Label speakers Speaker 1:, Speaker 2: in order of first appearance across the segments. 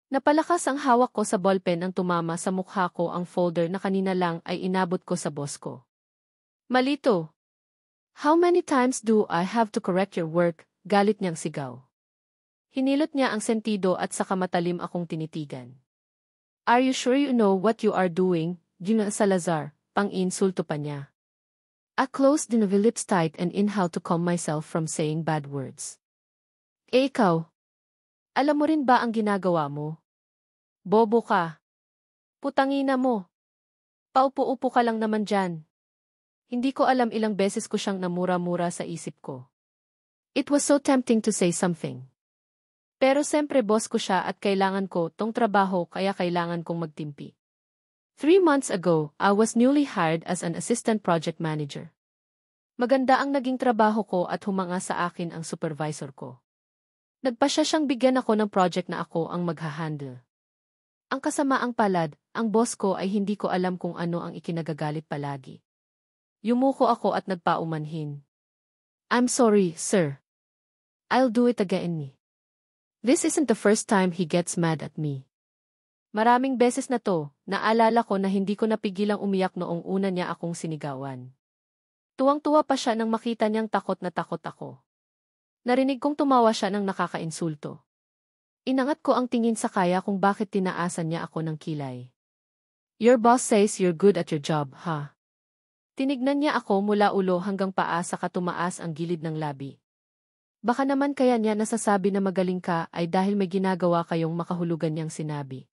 Speaker 1: Napalakas ang hawak ko sa ballpen nang tumama sa mukha ko ang folder na kanina lang ay inabot ko sa boss ko. Malito. How many times do I have to correct your work? Galit niyang sigaw. Hinilot niya ang sentido at saka matalim akong tinitigan. Are you sure you know what you are doing? Gina Salazar, pang-insulto pa niya. I closed the lips tight and inhaled to calm myself from saying bad words. Ikaw, alam mo rin ba ang ginagawa mo? Bobo ka. Putangina mo. Paupo-upo ka lang naman dyan. Hindi ko alam ilang beses ko siyang namura-mura sa isip ko. It was so tempting to say something. Pero siyempre boss ko siya at kailangan ko tong trabaho kaya kailangan kong magtimpi. 3 months ago, I was newly hired as an assistant project manager. Maganda ang naging trabaho ko at humanga sa akin ang supervisor ko. Nagpasya siyang bigyan ako ng project na ako ang maghahandle. Ang kasamaang palad, ang boss ko ay hindi ko alam kung ano ang ikinagagalit palagi. Yumuko ako at nagpaumanhin. I'm sorry, sir. I'll do it again. This isn't the first time he gets mad at me. Maraming beses na to, naalala ko na hindi ko napigilang umiyak noong una niya akong sinigawan. Tuwang-tuwa pa siya nang makita niyang takot na takot ako. Narinig kong tumawa siya nang nakakainsulto. Inangat ko ang tingin sa kaya kung bakit tinaasan niya ako ng kilay. Your boss says you're good at your job, huh? Tinignan niya ako mula ulo hanggang paa saka tumaas ang gilid ng labi. Baka naman kaya niya nasasabi na magaling ka ay dahil may ginagawa kayong makahulugan niyang sinabi.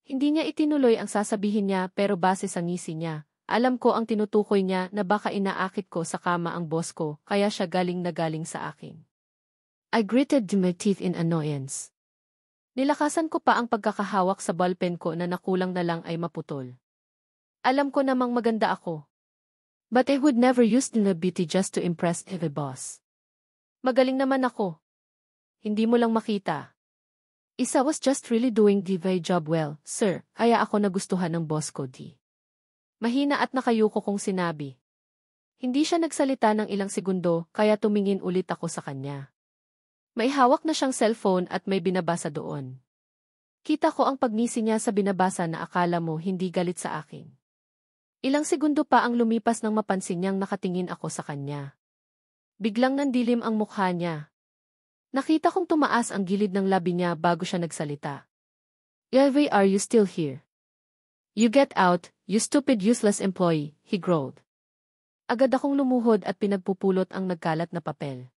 Speaker 1: Hindi niya itinuloy ang sasabihin niya pero base sa ngisi niya, alam ko ang tinutukoy niya na baka inaakit ko sa kama ang boss ko kaya siya galing na galing sa akin. I gritted my teeth in annoyance. Nilakasan ko pa ang pagkakahawak sa ballpen ko na nakulang na lang ay maputol. Alam ko namang maganda ako. But I would never use the beauty just to impress the boss. Magaling naman ako. Hindi mo lang makita. I was just really doing the job well, sir, kaya ako nagustuhan ng boss ko di. Mahina at nakayuko kong sinabi. Hindi siya nagsalita ng ilang segundo kaya tumingin ulit ako sa kanya. May hawak na siyang cellphone at may binabasa doon. Kita ko ang pagngisi niya sa binabasa na akala mo hindi galit sa akin. Ilang segundo pa ang lumipas nang mapansin niyang nakatingin ako sa kanya. Biglang nandilim ang mukha niya. Nakita kong tumaas ang gilid ng labi niya bago siya nagsalita. Why are you still here? You get out, you stupid useless employee, he growled. Agad akong lumuhod at pinagpupulot ang nagkalat na papel.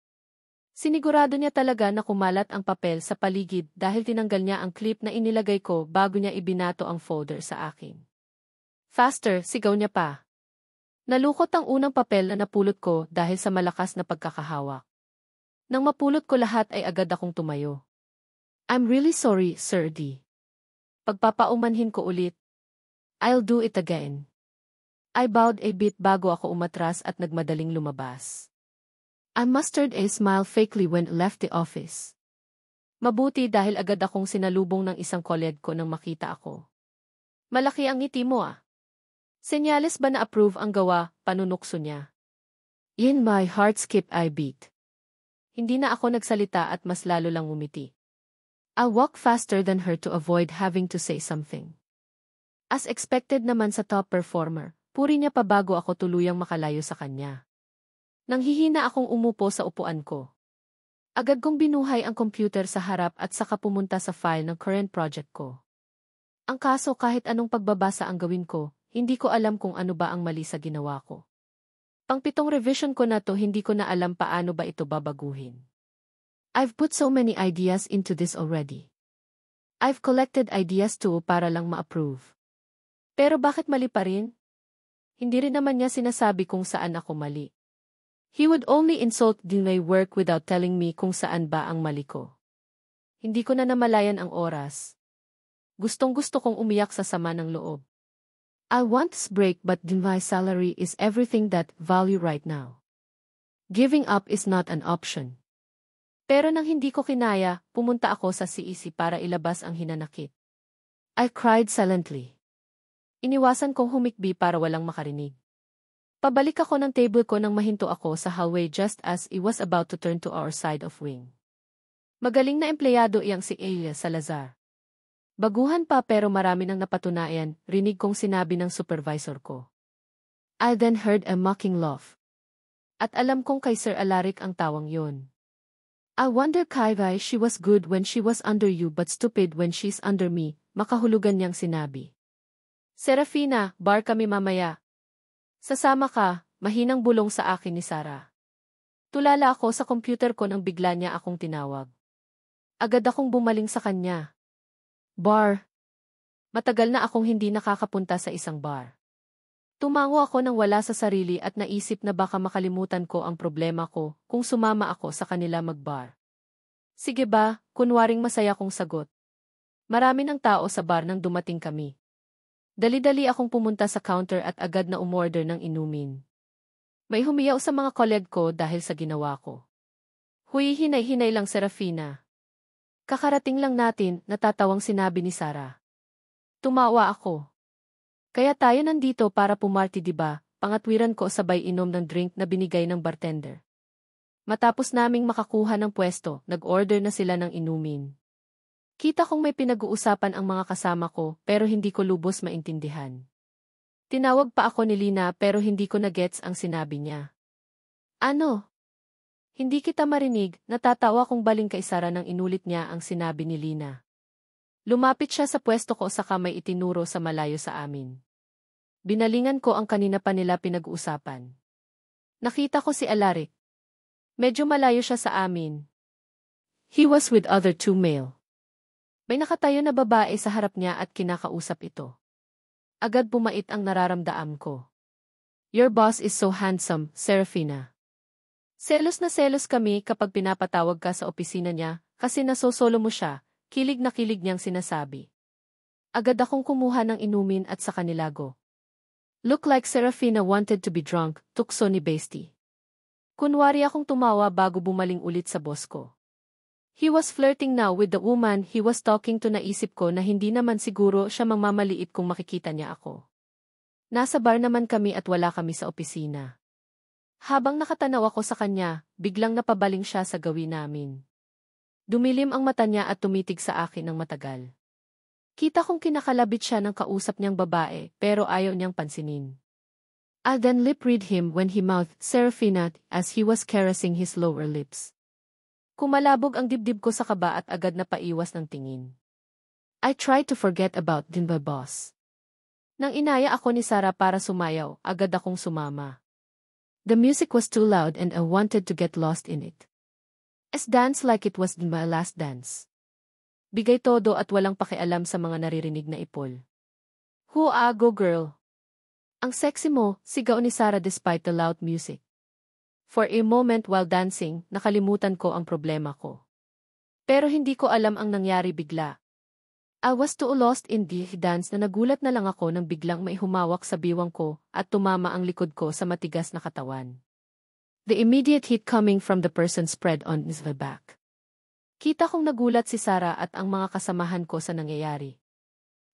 Speaker 1: Sinigurado niya talaga na kumalat ang papel sa paligid dahil tinanggal niya ang clip na inilagay ko bago niya ibinato ang folder sa akin. Faster, sigaw niya pa. Nalukot ang unang papel na napulot ko dahil sa malakas na pagkakahawak. Nang mapulot ko lahat ay agad akong tumayo. I'm really sorry, Sir D. Pagpapaumanhin ko ulit. I'll do it again. I bowed a bit bago ako umatras at nagmadaling lumabas. I mustered a smile fakely when I left the office. Mabuti dahil agad akong sinalubong ng isang colleague ko nang makita ako. Malaki ang ngiti mo ah. Senyales ba na approve ang gawa, panunukso niya. In my heart skip I beat. Hindi na ako nagsalita at mas lalo lang umiti. I walked faster than her to avoid having to say something. As expected naman sa top performer, puri niya pa bago ako tuluyang makalayo sa kanya. Nanghihina akong umupo sa upuan ko. Agad kong binuhay ang computer sa harap at saka pumunta sa file ng current project ko. Ang kaso kahit anong pagbabasa ang gawin ko, hindi ko alam kung ano ba ang mali sa ginawa ko. Pang-7 revision ko na to hindi ko na alam paano ba ito babaguhin. I've put so many ideas into this already. I've collected ideas too para lang ma-approve. Pero bakit mali pa rin? Hindi rin naman niya sinasabi kung saan ako mali. He would only insult my work without telling me kung saan ba ang mali ko. Hindi ko na namalayan ang oras. Gustong-gusto kong umiyak sa sama ng loob. I want this break but my salary is everything that value right now. Giving up is not an option. Pero nang hindi ko kinaya, pumunta ako sa CEC para ilabas ang hinanakit. I cried silently. Iniwasan kong humikbi para walang makarinig. Pabalik ako ng table ko nang mahinto ako sa hallway just as I was about to turn to our side of wing. Magaling na empleyado iyang si Elia Salazar. Baguhan pa pero marami nang napatunayan, rinig kong sinabi ng supervisor ko. I then heard a mocking laugh. At alam kong kay Sir Alaric ang tawang yun. I wonder Kairai she was good when she was under you but stupid when she's under me, makahulugan niyang sinabi. Serafina, bar kami mamaya. Sasama ka, mahinang bulong sa akin ni Sarah. Tulala ako sa computer ko nang bigla niya akong tinawag. Agad akong bumaling sa kanya. Bar. Matagal na akong hindi nakakapunta sa isang bar. Tumango ako nang wala sa sarili at naisip na baka makalimutan ko ang problema ko kung sumama ako sa kanila mag-bar. Sige ba, kunwaring masaya kong sagot. Marami ng tao sa bar nang dumating kami. Dali-dali akong pumunta sa counter at agad na umorder ng inumin. May humiyaw sa mga koleg ko dahil sa ginawa ko. Huy, hinay-hinay lang Serafina. Kakarating lang natin, natatawang sinabi ni Sarah. Tumawa ako. Kaya tayo nandito para pumarty diba, pangatwiran ko sabay inom ng drink na binigay ng bartender. Matapos naming makakuha ng pwesto, nag-order na sila ng inumin. Kita kong may pinag-uusapan ang mga kasama ko pero hindi ko lubos maintindihan. Tinawag pa ako ni Lina pero hindi ko na-gets ang sinabi niya. Ano? Hindi kita marinig, natatawa kong baling kay Sarah nang inulit niya ang sinabi ni Lina. Lumapit siya sa pwesto ko saka may itinuro sa malayo sa amin. Binalingan ko ang kanina pa nila pinag-uusapan. Nakita ko si Alaric. Medyo malayo siya sa amin. He was with other two male. May nakatayo na babae sa harap niya at kinakausap ito. Agad bumait ang nararamdam ko. Your boss is so handsome, Serafina. Selos na selos kami kapag pinapatawag ka sa opisina niya kasi nasosolo mo siya, kilig na kilig niyang sinasabi. Agad akong kumuha ng inumin at sa kanilago. Look like Serafina wanted to be drunk, tukso ni Bestie. Kunwari akong tumawa bago bumaling ulit sa boss ko. He was flirting now with the woman he was talking to naisip ko na hindi naman siguro siya mangmamaliit kung makikita niya ako. Nasa bar naman kami at wala kami sa opisina. Habang nakatanaw ako sa kanya, biglang napabaling siya sa gawin namin. Dumilim ang mata niya at tumitig sa akin ng matagal. Kita kong kinakalabit siya ng kausap niyang babae pero ayaw niyang pansinin. I then lip-read him when he mouthed Serafina as he was caressing his lower lips. Kumalabog ang dibdib ko sa kaba at agad na paiwas ng tingin. I tried to forget about my boss. Nang inaya ako ni Sarah para sumayaw, agad akong sumama. The music was too loud and I wanted to get lost in it. As dance like it was my last dance. Bigay todo at walang pakialam sa mga naririnig na ipol. Hua, go girl! Ang sexy mo, sigaw ni Sarah despite the loud music. For a moment while dancing, nakalimutan ko ang problema ko. Pero hindi ko alam ang nangyari bigla. I was too lost in the dance na nagulat na lang ako nang biglang may humawak sa biwang ko at tumama ang likod ko sa matigas na katawan. The immediate hit coming from the person spread on his back. Kita kong nagulat si Sarah at ang mga kasamahan ko sa nangyayari.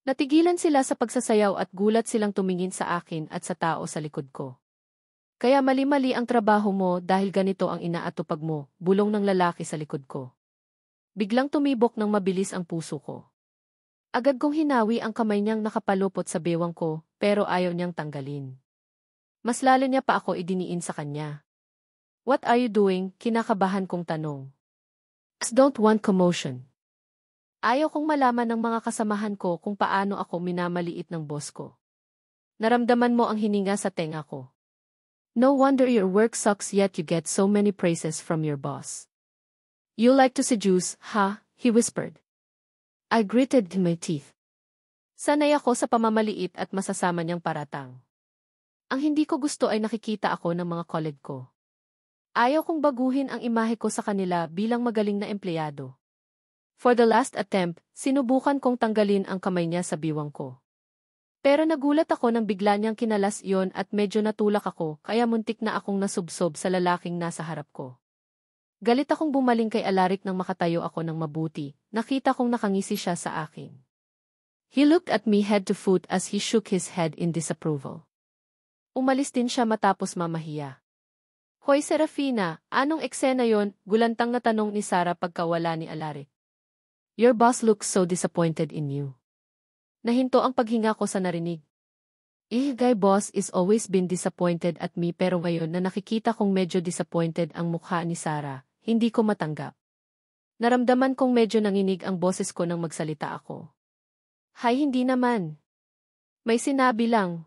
Speaker 1: Natigilan sila sa pagsasayaw at gulat silang tumingin sa akin at sa tao sa likod ko. Kaya mali-mali ang trabaho mo dahil ganito ang inaatupag mo, bulong ng lalaki sa likod ko. Biglang tumibok ng mabilis ang puso ko. Agad kong hinawi ang kamay niyang nakapalupot sa bewang ko, pero ayaw niyang tanggalin. Mas lalo niya pa ako idiniin sa kanya. What are you doing? Kinakabahan kong tanong. Don't want commotion. Ayaw kong malaman ng mga kasamahan ko kung paano ako minamaliit ng boss ko. Naramdaman mo ang hininga sa tenga ko. No wonder your work sucks yet you get so many praises from your boss. You like to seduce, ha? He whispered. I gritted my teeth. Sanay ako sa pamamaliit at masasama niyang paratang. Ang hindi ko gusto ay nakikita ako ng mga koleg ko. Ayaw kong baguhin ang imahe ko sa kanila bilang magaling na empleyado. For the last attempt, sinubukan kong tanggalin ang kamay niya sa biwang ko. Pero nagulat ako nang bigla niyang kinalas iyon at medyo natulak ako kaya muntik na akong nasubsob sa lalaking nasa harap ko. Galit akong bumaling kay Alaric nang makatayo ako ng mabuti, nakita kong nakangisi siya sa akin. He looked at me head to foot as he shook his head in disapproval. Umalis din siya matapos mamahiya. Hoy Serafina, anong eksena yon? Gulantang na tanong ni Sarah pagkawala ni Alaric. Your boss looks so disappointed in you. Nahinto ang paghinga ko sa narinig. Guy boss is always been disappointed at me pero ngayon na nakikita kong medyo disappointed ang mukha ni Sarah, hindi ko matanggap. Naramdaman kong medyo nanginig ang boses ko nang magsalita ako. Hay, hindi naman. May sinabi lang.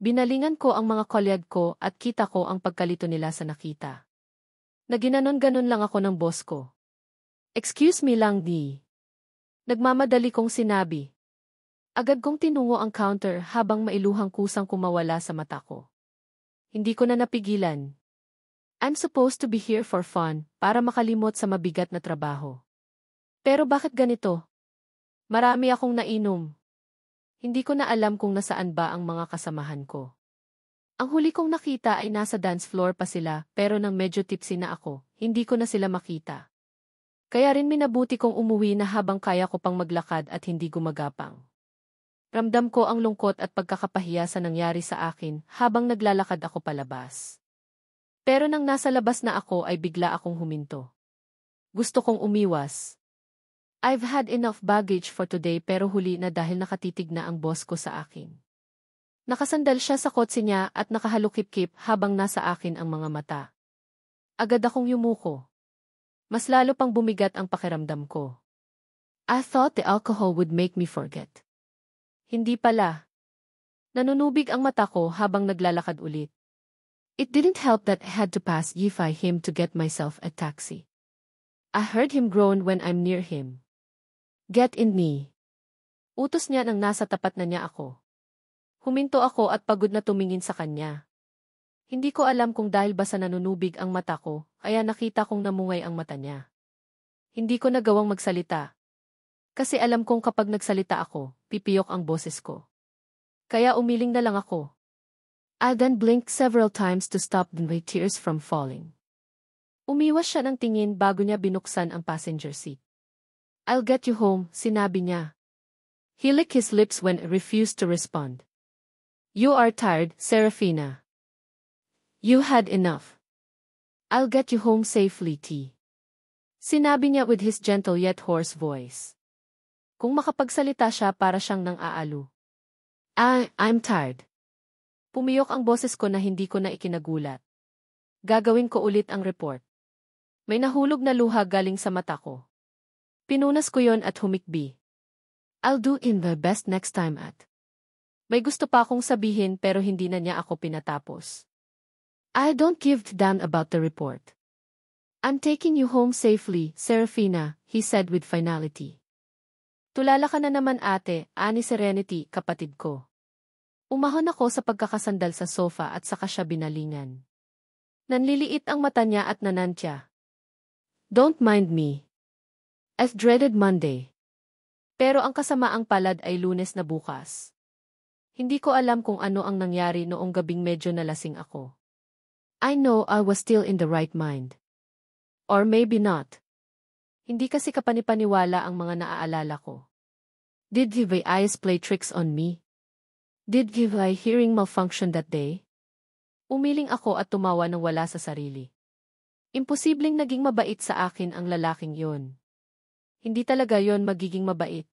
Speaker 1: Binalingan ko ang mga kolyag ko at kita ko ang pagkalito nila sa nakita. Naginanon-ganon lang ako ng boss ko. Excuse me lang di. Nagmamadali kong sinabi. Agad kong tinungo ang counter habang mailuhang kusang kumawala sa mata ko. Hindi ko na napigilan. I'm supposed to be here for fun, para makalimot sa mabigat na trabaho. Pero bakit ganito? Marami akong nainom. Hindi ko na alam kung nasaan ba ang mga kasamahan ko. Ang huli kong nakita ay nasa dance floor pa sila, pero nang medyo tipsy na ako, hindi ko na sila makita. Kaya rin minabuti kong umuwi na habang kaya ko pang maglakad at hindi gumagapang. Ramdam ko ang lungkot at pagkakapahiya sa nangyari sa akin habang naglalakad ako palabas. Pero nang nasa labas na ako ay bigla akong huminto. Gusto kong umiwas. I've had enough baggage for today pero huli na dahil nakatitig na ang boss ko sa akin. Nakasandal siya sa kotse niya at nakahalukip-kip habang nasa akin ang mga mata. Agad akong yumuko. Mas lalo pang bumigat ang pakiramdam ko. I thought the alcohol would make me forget. Hindi pala. Nanunubig ang mata ko habang naglalakad ulit. It didn't help that I had to pass him to get myself a taxi. I heard him groan when I'm near him. Get in me. Utos niya nang nasa tapat na niya ako. Huminto ako at pagod na tumingin sa kanya. Hindi ko alam kung dahil ba sa nanunubig ang mata ko, kaya nakita kong namungay ang mata niya. Hindi ko nagawang magsalita. Kasi alam kong kapag nagsalita ako, pipiyok ang boses ko. Kaya umiling na lang ako. I then blinked several times to stop my tears from falling. Umiwas siya ng tingin bago niya binuksan ang passenger seat. I'll get you home, sinabi niya. He licked his lips when I refused to respond. You are tired, Serafina. You had enough. I'll get you home safely, T. Sinabi niya with his gentle yet hoarse voice. Kung makapagsalita siya para siyang nang-aalo. I'm tired. Pumiyok ang boses ko na hindi ko na ikinagulat. Gagawin ko ulit ang report. May nahulog na luha galing sa mata ko. Pinunas ko yon at humikbi. I'll do in the best next time at. May gusto pa akong sabihin pero hindi na niya ako pinatapos. I don't give a damn about the report. I'm taking you home safely, Serafina, he said with finality. Tulala ka na naman ate, ani Serenity, kapatid ko. Umahon ako sa pagkakasandal sa sofa at saka siya binalingan. Nanliliit ang mata niya at nanantya. Don't mind me. I've dreaded Monday. Pero ang kasamaang palad ay Lunes na bukas. Hindi ko alam kung ano ang nangyari noong gabing medyo nalasing ako. I know I was still in the right mind. Or maybe not. Hindi kasi kapanipaniwala ang mga naaalala ko. Did my eyes play tricks on me? Did my hearing malfunction that day? Umiling ako at tumawa nang wala sa sarili. Imposibleng naging mabait sa akin ang lalaking yon. Hindi talaga yon magiging mabait.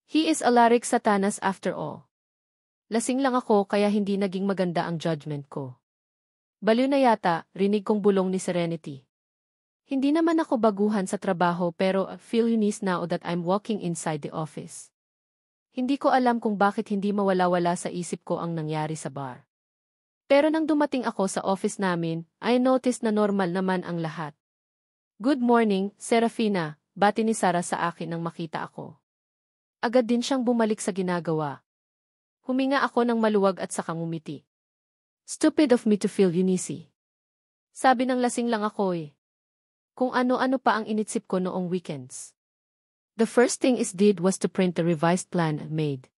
Speaker 1: He is a larik satanas after all. Lasing lang ako kaya hindi naging maganda ang judgment ko. Baliw na yata, rinig kong bulong ni Serenity. Hindi naman ako baguhan sa trabaho pero I feel uneasy now that I'm walking inside the office. Hindi ko alam kung bakit hindi mawala-wala sa isip ko ang nangyari sa bar. Pero nang dumating ako sa office namin, I noticed na normal naman ang lahat. Good morning, Serafina, bati ni Sarah sa akin nang makita ako. Agad din siyang bumalik sa ginagawa. Huminga ako ng maluwag at saka ngumiti. Stupid of me to feel uneasy. Sabi ng lasing lang ako eh. Kung ano-ano pa ang initsip ko noong weekends. The first thing is did was to print the revised plan I made.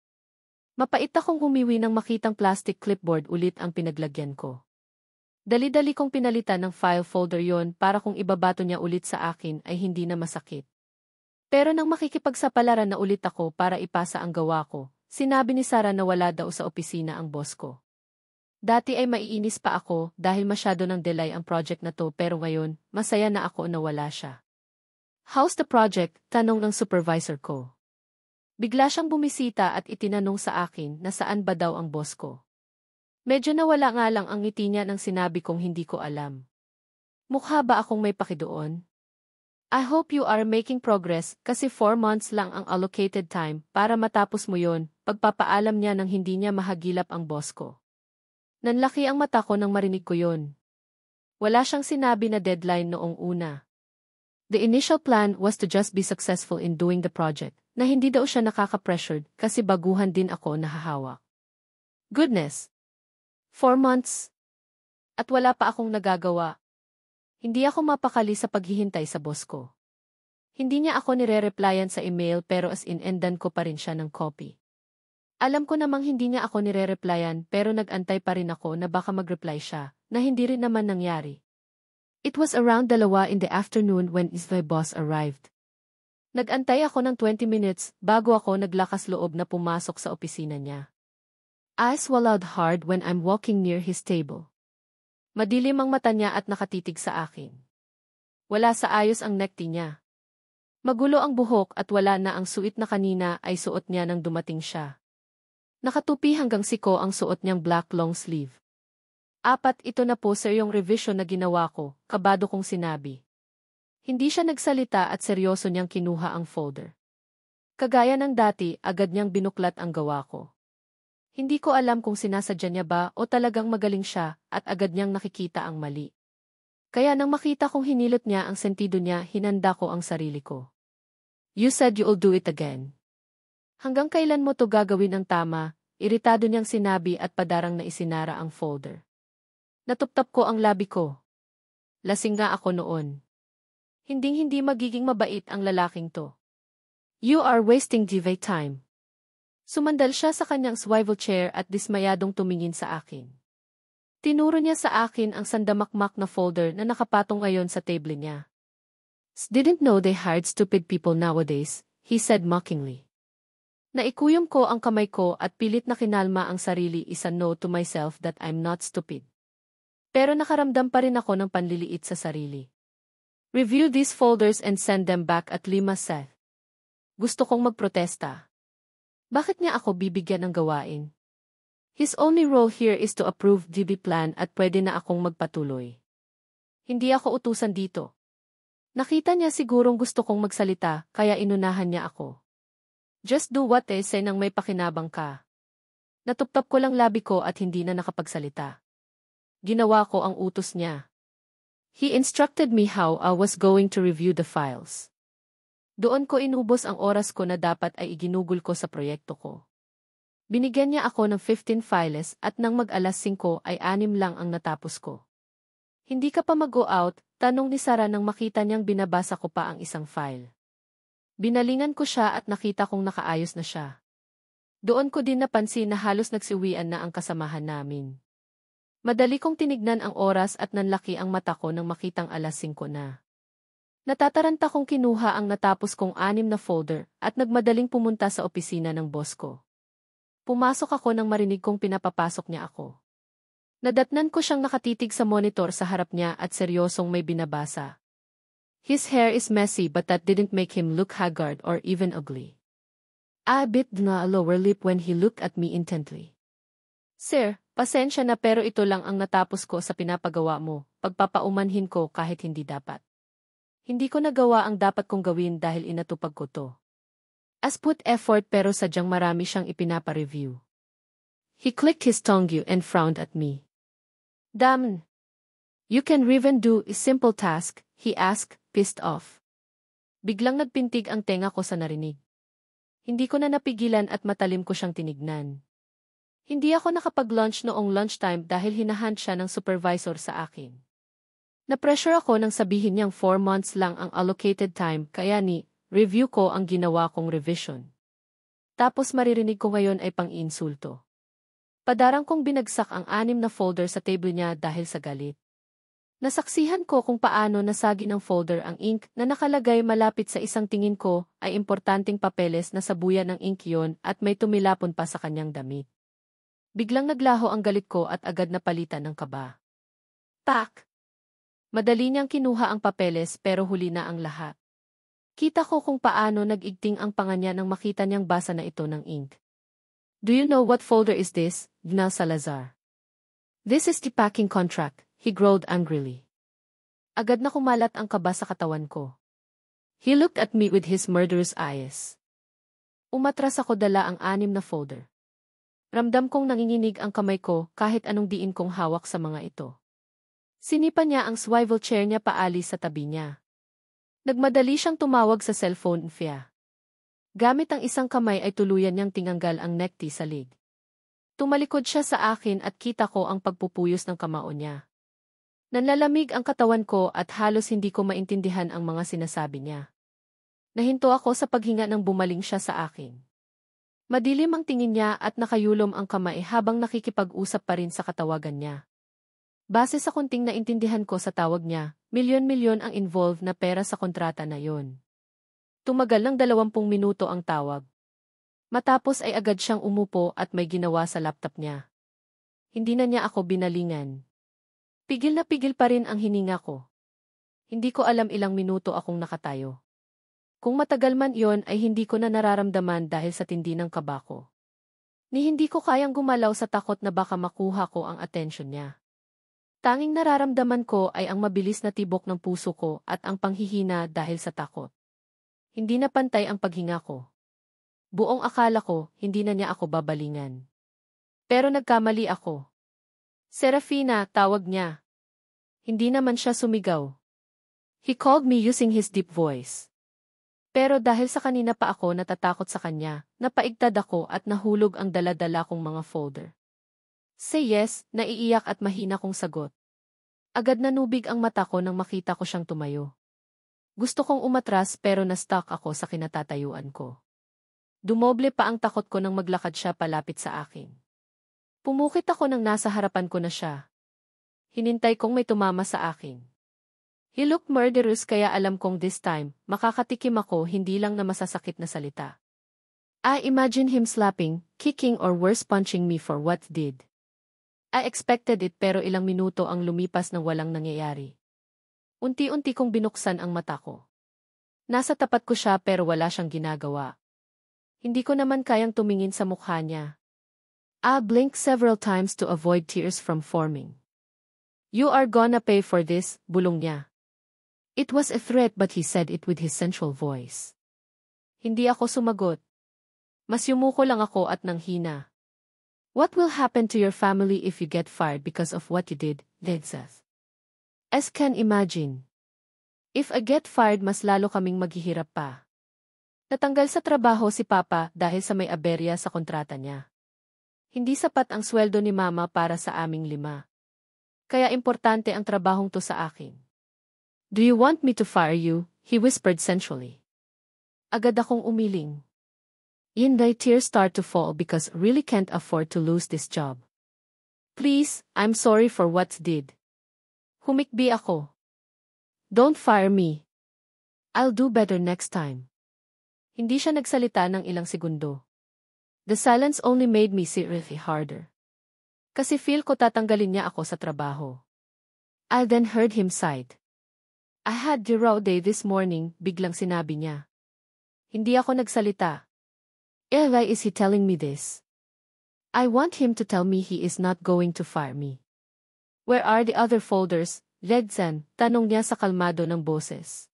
Speaker 1: Mapait akong humiwi ng makitang plastic clipboard ulit ang pinaglagyan ko. Dali-dali kong pinalitan ng file folder yon para kung ibabato niya ulit sa akin ay hindi na masakit. Pero nang makikipagsapalaran na ulit ako para ipasa ang gawa ko, sinabi ni Sarah na wala daw sa opisina ang boss ko. Dati ay maiinis pa ako dahil masyado ng delay ang project na to pero ngayon, masaya na ako na wala siya. How's the project? Tanong ng supervisor ko. Bigla siyang bumisita at itinanong sa akin na saan ba daw ang boss ko. Medyo nawala nga lang ang ngiti niya nang sinabi kong hindi ko alam. Mukha ba akong may pakidoon? I hope you are making progress kasi 4 months lang ang allocated time para matapos mo yon, pagpapaalam niya nang hindi niya mahagilap ang boss ko. Nanlaki ang mata ko nang marinig ko yon. Wala siyang sinabi na deadline noong una. The initial plan was to just be successful in doing the project, na hindi daw siya nakaka-pressured kasi baguhan din ako nahahawak. Goodness! 4 months? At wala pa akong nagagawa. Hindi ako mapakali sa paghihintay sa boss ko. Hindi niya ako nire-replyan sa email pero as in endan ko pa rin siya ng copy. Alam ko namang hindi niya ako nire-replyan pero nag-antay pa rin ako na baka mag-reply siya, na hindi rin naman nangyari. It was around 2 in the afternoon when my boss arrived. Nag-antay ako ng 20 minutes bago ako naglakas loob na pumasok sa opisina niya. I swallowed hard when I'm walking near his table. Madilim ang mata niya at nakatitig sa akin. Wala sa ayos ang necktie niya. Magulo ang buhok at wala na ang suit na kanina ay suot niya nang dumating siya. Nakatupi hanggang siko ang suot niyang black long sleeve. 4, ito na po sir yung revision na ginawa ko, kabado kong sinabi. Hindi siya nagsalita at seryoso niyang kinuha ang folder. Kagaya ng dati, agad niyang binuklat ang gawa ko. Hindi ko alam kung sinasadya niya ba o talagang magaling siya at agad niyang nakikita ang mali. Kaya nang makita kong hinilot niya ang sentido niya, hinanda ko ang sarili ko. You said you'll do it again. Hanggang kailan mo to gagawin ang tama, iritado niyang sinabi at padarang na isinara ang folder. Natuptap ko ang labi ko. Lasing nga ako noon. Hinding-hindi magiging mabait ang lalaking to. You are wasting DV time. Sumandal siya sa kanyang swivel chair at dismayadong tumingin sa akin. Tinuro niya sa akin ang sandamakmak na folder na nakapatong ngayon sa table niya. Didn't know they hired stupid people nowadays, he said mockingly. Naikuyom ko ang kamay ko at pilit na kinalma ang sarili, isa no to myself that I'm not stupid. Pero nakaramdam pa rin ako ng panliliit sa sarili. Review these folders and send them back at 5 Seth. Gusto kong magprotesta. Bakit niya ako bibigyan ng gawain? His only role here is to approve DB plan at pwede na akong magpatuloy. Hindi ako utusan dito. Nakita niya sigurong gusto kong magsalita kaya inunahan niya ako. Just do what I say nang may pakinabang ka. Natuptap ko lang labi ko at hindi na nakapagsalita. Ginawa ko ang utos niya. He instructed me how I was going to review the files. Doon ko inubos ang oras ko na dapat ay iginugol ko sa proyekto ko. Binigyan niya ako ng 15 files at nang mag-alas 5 ay 6 lang ang natapos ko. Hindi ka pa mag-go out? Tanong ni Sarah nang makita niyang binabasa ko pa ang isang file. Binalingan ko siya at nakita kong nakaayos na siya. Doon ko din napansin na halos nagsiuwian na ang kasamahan namin. Madali kong tinignan ang oras at nanlaki ang mata ko nang makitang alas 5 na. Natataranta kong kinuha ang natapos kong 6 na folder at nagmadaling pumunta sa opisina ng boss ko. Pumasok ako nang marinig kong pinapapasok niya ako. Nadatnan ko siyang nakatitig sa monitor sa harap niya at seryosong may binabasa. His hair is messy but that didn't make him look haggard or even ugly. I bit na a lower lip when he looked at me intently. Sir, pasensya na pero ito lang ang natapos ko sa pinapagawa mo, pagpapaumanhin ko kahit hindi dapat. Hindi ko nagawa ang dapat kong gawin dahil inatupag ko to. As put effort pero sadyang marami siyang ipinapa-review. He clicked his tongue and frowned at me. Damn! You can even do a simple task, he asked, pissed off. Biglang nagpintig ang tenga ko sa narinig. Hindi ko na napigilan at matalim ko siyang tinignan. Hindi ako nakapag-lunch noong lunchtime dahil hinahunt siya ng supervisor sa akin. Na-pressure ako nang sabihin niyang 4 months lang ang allocated time kaya review ko ang ginawa kong revision. Tapos maririnig ko ngayon ay pang-insulto. Padarang kong binagsak ang 6 na folder sa table niya dahil sa galit. Nasaksihan ko kung paano nasagi ng folder ang ink na nakalagay malapit sa isang tingin ko ay importanteng papeles na sabuyan ng ink yon at may tumilapon pa sa kanyang damit. Biglang naglaho ang galit ko at agad na palitan ng kaba. Pak! Madali niyang kinuha ang papeles pero huli na ang lahat. Kita ko kung paano nag-igting ang panga niya nang makita niyang basa na ito ng ink. Do you know what folder is this, Gnal Salazar? This is the packing contract, he growled angrily. Agad na kumalat ang kaba sa katawan ko. He looked at me with his murderous eyes. Umatras ako dala ang 6 na folder. Ramdam kong nanginginig ang kamay ko kahit anong diin kong hawak sa mga ito. Sinipa niya ang swivel chair niya paalis sa tabi niya. Nagmadali siyang tumawag sa cellphone niya. Gamit ang isang kamay ay tuluyan niyang tinanggal ang necktie sa lig. Tumalikod siya sa akin at kita ko ang pagpupuyos ng kamao niya. Nanlalamig ang katawan ko at halos hindi ko maintindihan ang mga sinasabi niya. Nahinto ako sa paghinga nang bumaling siya sa akin. Madilim ang tingin niya at nakayulom ang kamay habang nakikipag-usap pa rin sa katawagan niya. Base sa kunting naintindihan ko sa tawag niya, milyon-milyon ang involved na pera sa kontrata na yon. Tumagal ng 20 minuto ang tawag. Matapos ay agad siyang umupo at may ginawa sa laptop niya. Hindi na niya ako binalingan. Pigil na pigil pa rin ang hininga ko. Hindi ko alam ilang minuto akong nakatayo. Kung matagal man iyon ay hindi ko na nararamdaman dahil sa tindi ng kaba ko. Ni hindi ko kayang gumalaw sa takot na baka makuha ko ang atensyon niya. Tanging nararamdaman ko ay ang mabilis na tibok ng puso ko at ang panghihina dahil sa takot. Hindi na pantay ang paghinga ko. Buong akala ko, hindi na niya ako babalingan. Pero nagkamali ako. Serafina, tawag niya. Hindi naman siya sumigaw. He called me using his deep voice. Pero dahil sa kanina pa ako natatakot sa kanya, napaigtad ako at nahulog ang dala-dala kong mga folder. Say yes, naiiyak at mahina kong sagot. Agad nanubig ang mata ko nang makita ko siyang tumayo. Gusto kong umatras pero na-stuck ako sa kinatatayuan ko. Dumoble pa ang takot ko nang maglakad siya palapit sa akin. Pumukit ako nang nasa harapan ko na siya. Hinintay kong may tumama sa akin. He looked murderous kaya alam kong this time, makakatikim ako hindi lang na masasakit na salita. I imagine him slapping, kicking or worse punching me for what did. I expected it pero ilang minuto ang lumipas nang walang nangyayari. Unti-unti kong binuksan ang mata ko. Nasa tapat ko siya pero wala siyang ginagawa. Hindi ko naman kayang tumingin sa mukha niya. I blinked several times to avoid tears from forming. You are gonna pay for this, bulong niya. It was a threat but he said it with his sensual voice. Hindi ako sumagot. Mas yumuko lang ako at nanghina. What will happen to your family if you get fired because of what you did, Ledseth? As can imagine. If I get fired mas lalo kaming maghihirap pa. Natanggal sa trabaho si Papa dahil sa may aberya sa kontrata niya. Hindi sapat ang sweldo ni Mama para sa aming 5. Kaya importante ang trabahong to sa akin. Do you want me to fire you? He whispered sensually. Agad akong umiling. Inday tears start to fall because I really can't afford to lose this job. Please, I'm sorry for what did. Humikbi ako. Don't fire me. I'll do better next time. Hindi siya nagsalita ng ilang segundo. The silence only made me seriously harder. Kasi feel ko tatanggalin niya ako sa trabaho. I then heard him sigh. I had the raw day this morning, biglang sinabi niya. Hindi ako nagsalita. Why is he telling me this? I want him to tell me he is not going to fire me. Where are the other folders, Ledsan? Tanong niya sa kalmado ng boses.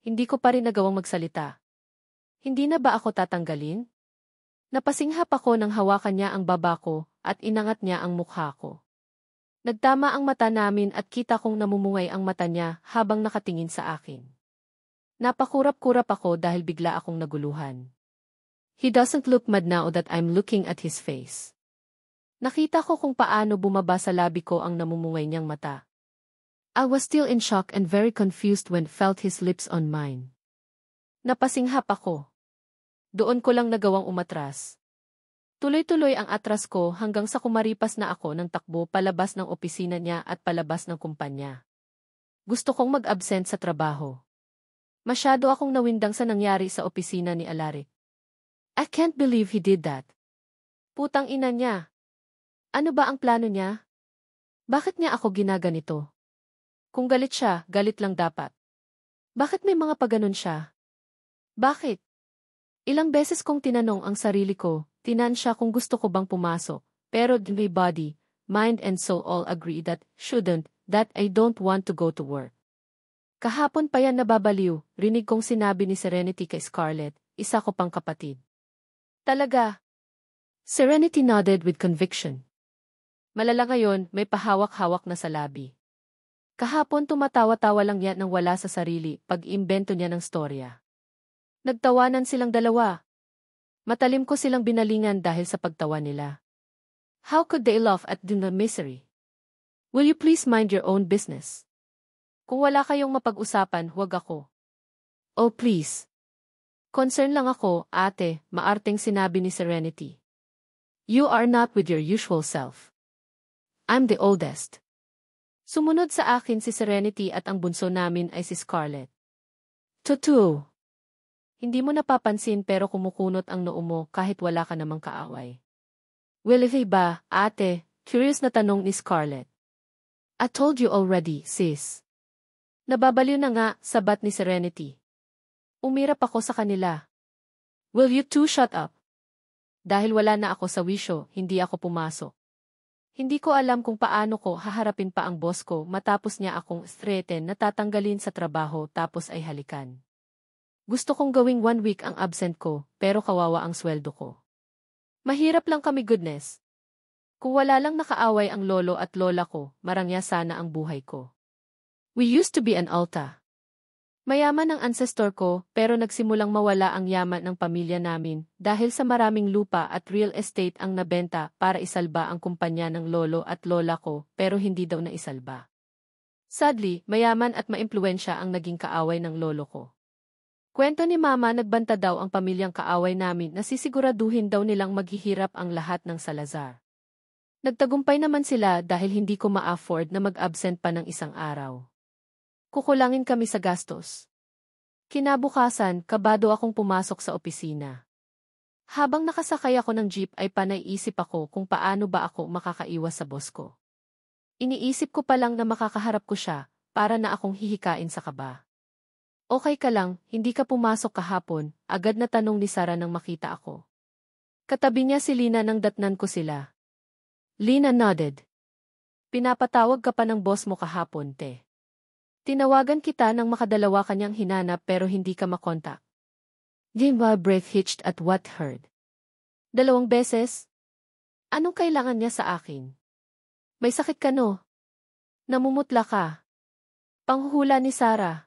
Speaker 1: Hindi ko pa rin nagawang magsalita. Hindi na ba ako tatanggalin? Napasinghap ako nang hawakan niya ang baba ko at inangat niya ang mukha ko. Nagtama ang mata namin at kita kong namumungay ang mata niya habang nakatingin sa akin. Napakurap-kurap ako dahil bigla akong naguluhan. He doesn't look mad now that I'm looking at his face. Nakita ko kung paano bumaba sa labi ko ang namumungay niyang mata. I was still in shock and very confused when felt his lips on mine. Napasinghap ako. Doon ko lang nagawang umatras. Tuloy-tuloy ang atras ko hanggang sa kumaripas na ako ng takbo palabas ng opisina niya at palabas ng kumpanya. Gusto kong mag-absent sa trabaho. Masyado akong nawindang sa nangyari sa opisina ni Alaric. I can't believe he did that. Putang ina niya. Ano ba ang plano niya? Bakit niya ako ginaganito? Kung galit siya, galit lang dapat. Bakit may mga paganon siya? Bakit? Ilang beses kong tinanong ang sarili ko, tinansya kung gusto ko bang pumasok, pero my body, mind and soul all agree that I don't want to go to work. Kahapon pa yan nababaliw, rinig kong sinabi ni Serenity kay Scarlett, isa ko pang kapatid. Talaga? Serenity nodded with conviction. Malala ngayon, may pahawak-hawak na sa labi. Kahapon tumatawa-tawa lang yan nang wala sa sarili pag-imbento niya ng storya. Nagtawanan silang dalawa. Matalim ko silang binalingan dahil sa pagtawa nila. How could they laugh at the misery? Will you please mind your own business? Kung wala kayong mapag-usapan, huwag ako. Oh please. Concern lang ako, ate, maarteng sinabi ni Serenity. You are not with your usual self. I'm the oldest. Sumunod sa akin si Serenity at ang bunso namin ay si Scarlett. Totoo. Hindi mo napapansin pero kumukunot ang noo mo kahit wala ka namang kaaway. Will ba, ate? Curious na tanong ni Scarlett. I told you already, sis. Nababaliw na nga, sabat ni Serenity. Umirap ako sa kanila. Will you two shut up? Dahil wala na ako sa wisyo, hindi ako pumasok. Hindi ko alam kung paano ko haharapin pa ang boss ko matapos niya akong threaten na tatanggalin sa trabaho tapos ay halikan. Gusto kong gawing 1 week ang absent ko, pero kawawa ang sweldo ko. Mahirap lang kami goodness. Kung wala lang nakaaway ang lolo at lola ko, marangya sana ang buhay ko. We used to be an alta. Mayaman ang ancestor ko, pero nagsimulang mawala ang yaman ng pamilya namin dahil sa maraming lupa at real estate ang nabenta para isalba ang kumpanya ng lolo at lola ko, pero hindi daw na isalba. Sadly, mayaman at maimpluwensya ang naging kaaway ng lolo ko. Kwento ni Mama nagbanta daw ang pamilyang kaaway namin na sisiguraduhin daw nilang maghihirap ang lahat ng Salazar. Nagtagumpay naman sila dahil hindi ko ma-afford na mag-absent pa ng isang araw. Kukulangin kami sa gastos. Kinabukasan, kabado akong pumasok sa opisina. Habang nakasakay ako ng jeep ay panay-isip ako kung paano ba ako makakaiwas sa boss ko. Iniisip ko pa lang na makakaharap ko siya para na akong hihikain sa kaba. Okay ka lang, hindi ka pumasok kahapon, agad na tanong ni Sarah nang makita ako. Katabi niya si Lina nang datnan ko sila. Lina nodded. Pinapatawag ka pa ng boss mo kahapon, te. Tinawagan kita nang makadalawa kanyang hinanap pero hindi ka makontak. Jimba breath hitched at what heard. 2 beses? Anong kailangan niya sa akin? May sakit ka no? Namumutla ka. Panghuhula ni Sarah.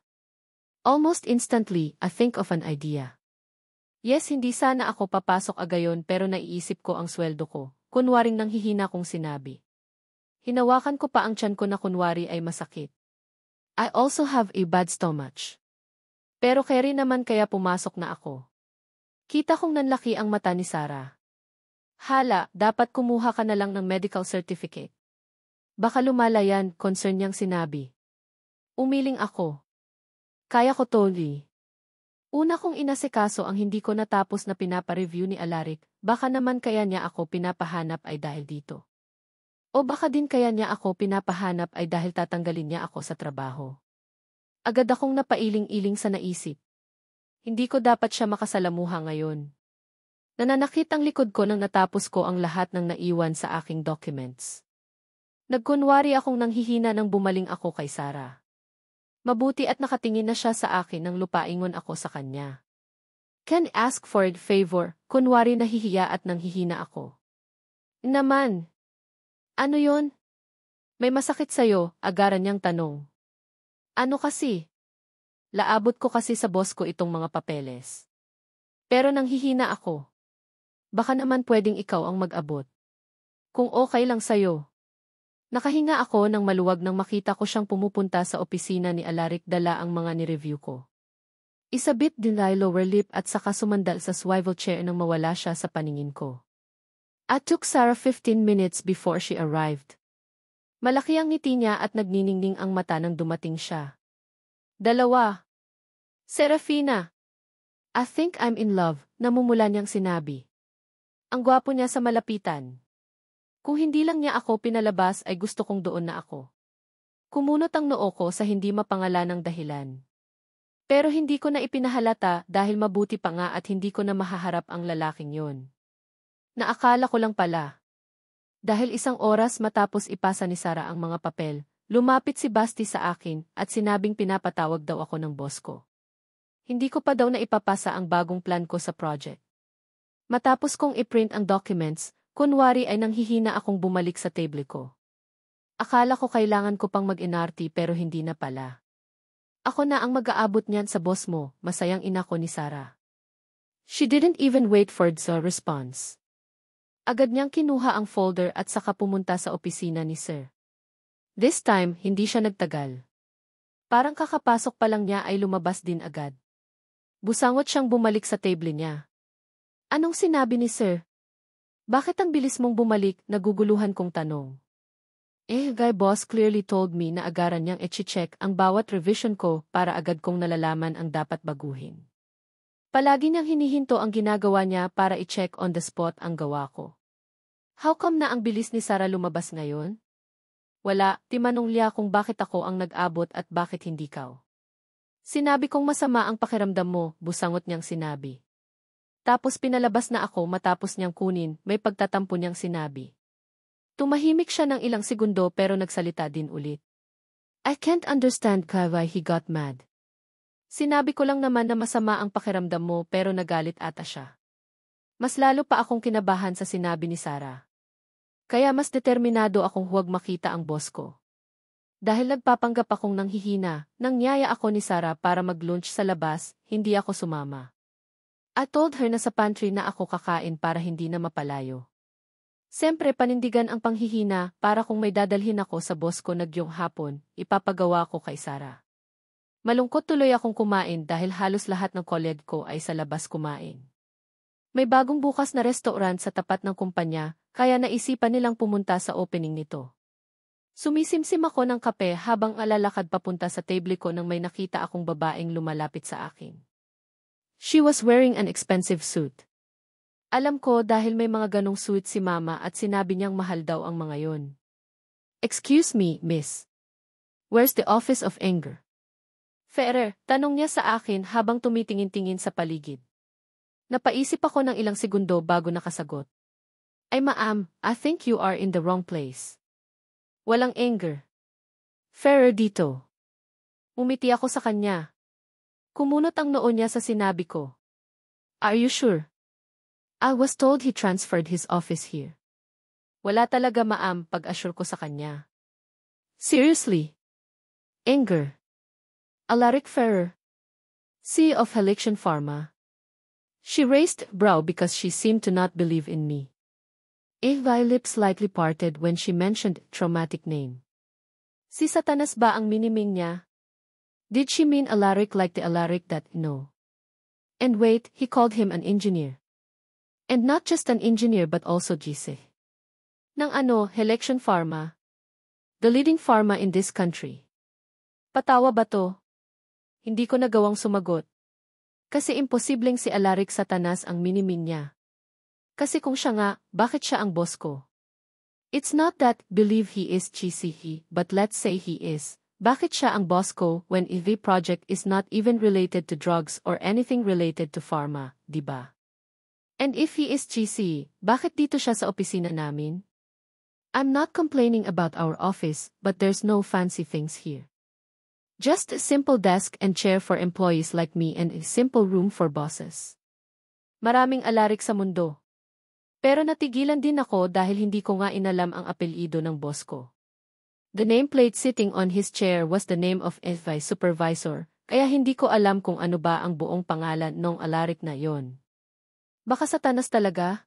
Speaker 1: Almost instantly, I think of an idea. Yes, hindi sana ako papasok agayon pero naiisip ko ang sweldo ko, kunwaring nanghihina kong sinabi. Hinawakan ko pa ang tiyan ko na kunwari ay masakit. I also have a bad stomach. Pero carry naman kaya pumasok na ako. Kita kong nanlaki ang mata ni Sarah. Hala, dapat kumuha ka na lang ng medical certificate. Baka lumala yan, concern niyang sinabi. Umiling ako. Kaya ko totally. Una kong inasikaso ang hindi ko natapos na pinapareview ni Alaric, baka naman kaya niya ako pinapahanap ay dahil dito. O baka din kaya niya ako pinapahanap ay dahil tatanggalin niya ako sa trabaho. Agad akong napailing-iling sa naisip. Hindi ko dapat siya makasalamuha ngayon. Nananakit ang likod ko nang natapos ko ang lahat ng naiwan sa aking documents. Nagkunwari akong nanghihina nang bumaling ako kay Sarah. Mabuti at nakatingin na siya sa akin nang lupaingon ako sa kanya. Can ask for a favor, kunwari nahihiya at nanghihina ako. Naman. Ano yon? May masakit sa'yo, agaran niyang tanong. Ano kasi? Laabot ko kasi sa boss ko itong mga papeles. Pero nanghihina ako. Baka naman pwedeng ikaw ang mag-abot. Kung okay lang sa'yo. Nakahinga ako nang maluwag nang makita ko siyang pumupunta sa opisina ni Alaric dala ang mga ni-review ko. Isabit din ay lower lip at saka sumandal sa swivel chair nang mawala siya sa paningin ko. It took Sarah 15 minutes before she arrived. Malaki ang ngiti niya at nagniningning ang mata nang dumating siya. 2. Serafina. I think I'm in love, namumula niyang sinabi. Ang gwapo niya sa malapitan. Kung hindi lang niya ako pinalabas ay gusto kong doon na ako. Kumunot ang noo ko sa hindi mapangalanang dahilan. Pero hindi ko na ipinahalata dahil mabuti pa nga at hindi ko na mahaharap ang lalaking yon. Naakala ko lang pala. Dahil isang oras matapos ipasa ni Sarah ang mga papel, lumapit si Basti sa akin at sinabing pinapatawag daw ako ng boss ko. Hindi ko pa daw na ipapasa ang bagong plan ko sa project. Matapos kong i-print ang documents, kunwari ay nanghihina akong bumalik sa table ko. Akala ko kailangan ko pang mag-inarti pero hindi na pala. Ako na ang mag-aabot niyan sa boss mo, masayang ina ko ni Sarah. She didn't even wait for the response. Agad niyang kinuha ang folder at saka pumunta sa opisina ni Sir. This time, hindi siya nagtagal. Parang kakapasok pa lang niya ay lumabas din agad. Busangot siyang bumalik sa table niya. Anong sinabi ni Sir? Bakit ang bilis mong bumalik, naguguluhan kong tanong. Guy boss clearly told me na agaran niyang i-check ang bawat revision ko para agad kong nalalaman ang dapat baguhin. Palagi niyang hinihinto ang ginagawa niya para i-check on the spot ang gawa ko. How come na ang bilis ni Sarah lumabas ngayon? Wala, timanong niya kung bakit ako ang nag-abot at bakit hindi ka. Sinabi kong masama ang pakiramdam mo, busangot niyang sinabi. Tapos pinalabas na ako matapos niyang kunin, may pagtatampo niyang sinabi. Tumahimik siya ng ilang segundo pero nagsalita din ulit. I can't understand why he got mad. Sinabi ko lang naman na masama ang pakiramdam mo pero nagalit ata siya. Mas lalo pa akong kinabahan sa sinabi ni Sarah. Kaya mas determinado akong huwag makita ang boss ko. Dahil nagpapanggap akong nanghihina, nangyaya ako ni Sarah para mag-lunch sa labas, hindi ako sumama. I told her na sa pantry na ako kakain para hindi na mapalayo. Siyempre panindigan ang panghihina para kung may dadalhin ako sa boss ko nagyong hapon, ipapagawa ko kay Sarah. Malungkot tuloy akong kumain dahil halos lahat ng colleague ko ay sa labas kumain. May bagong bukas na restaurant sa tapat ng kumpanya, kaya naisipan nilang pumunta sa opening nito. Sumisimsim ako ng kape habang alalakad papunta sa table ko nang may nakita akong babaeng lumalapit sa akin. She was wearing an expensive suit. Alam ko dahil may mga ganong suit si Mama at sinabi niyang mahal daw ang mga yon. Excuse me, miss. Where's the office of anger? Ferrer, tanong niya sa akin habang tumitingin-tingin sa paligid. Napaisip ako ng ilang segundo bago nakasagot. Ay ma'am, I think you are in the wrong place. Walang anger. Ferrer dito. Umiti ako sa kanya. Kumunot ang noo niya sa sinabi ko. Are you sure? I was told he transferred his office here. Wala talaga ma'am, pag-assure ko sa kanya. Seriously? Anger. Alaric Ferrer. CEO of Helixion Pharma. She raised brow because she seemed to not believe in me. My lips slightly parted when she mentioned traumatic name. Si Satanas ba ang miniming niya? Did she mean Alaric like the Alaric that no? And wait, he called him an engineer. And not just an engineer but also GC. Nang Helixion Pharma. The leading pharma in this country. Patawa ba to? Hindi ko nagawang sumagot. Kasi imposibleng si Alaric Satanas ang minimin niya. Kasi kung siya nga, bakit siya ang boss ko? It's not that believe he is cheesy but let's say he is. Bakit siya ang boss ko when EV project is not even related to drugs or anything related to pharma, diba? And if he is cheesy, bakit dito siya sa opisina namin? I'm not complaining about our office, but there's no fancy things here. Just a simple desk and chair for employees like me and a simple room for bosses. Maraming Alaric sa mundo. Pero natigilan din ako dahil hindi ko nga inalam ang apelyido ng boss ko. The nameplate sitting on his chair was the name of a vice supervisor, kaya hindi ko alam kung ano ba ang buong pangalan ng Alaric na yon. Baka Satanas talaga?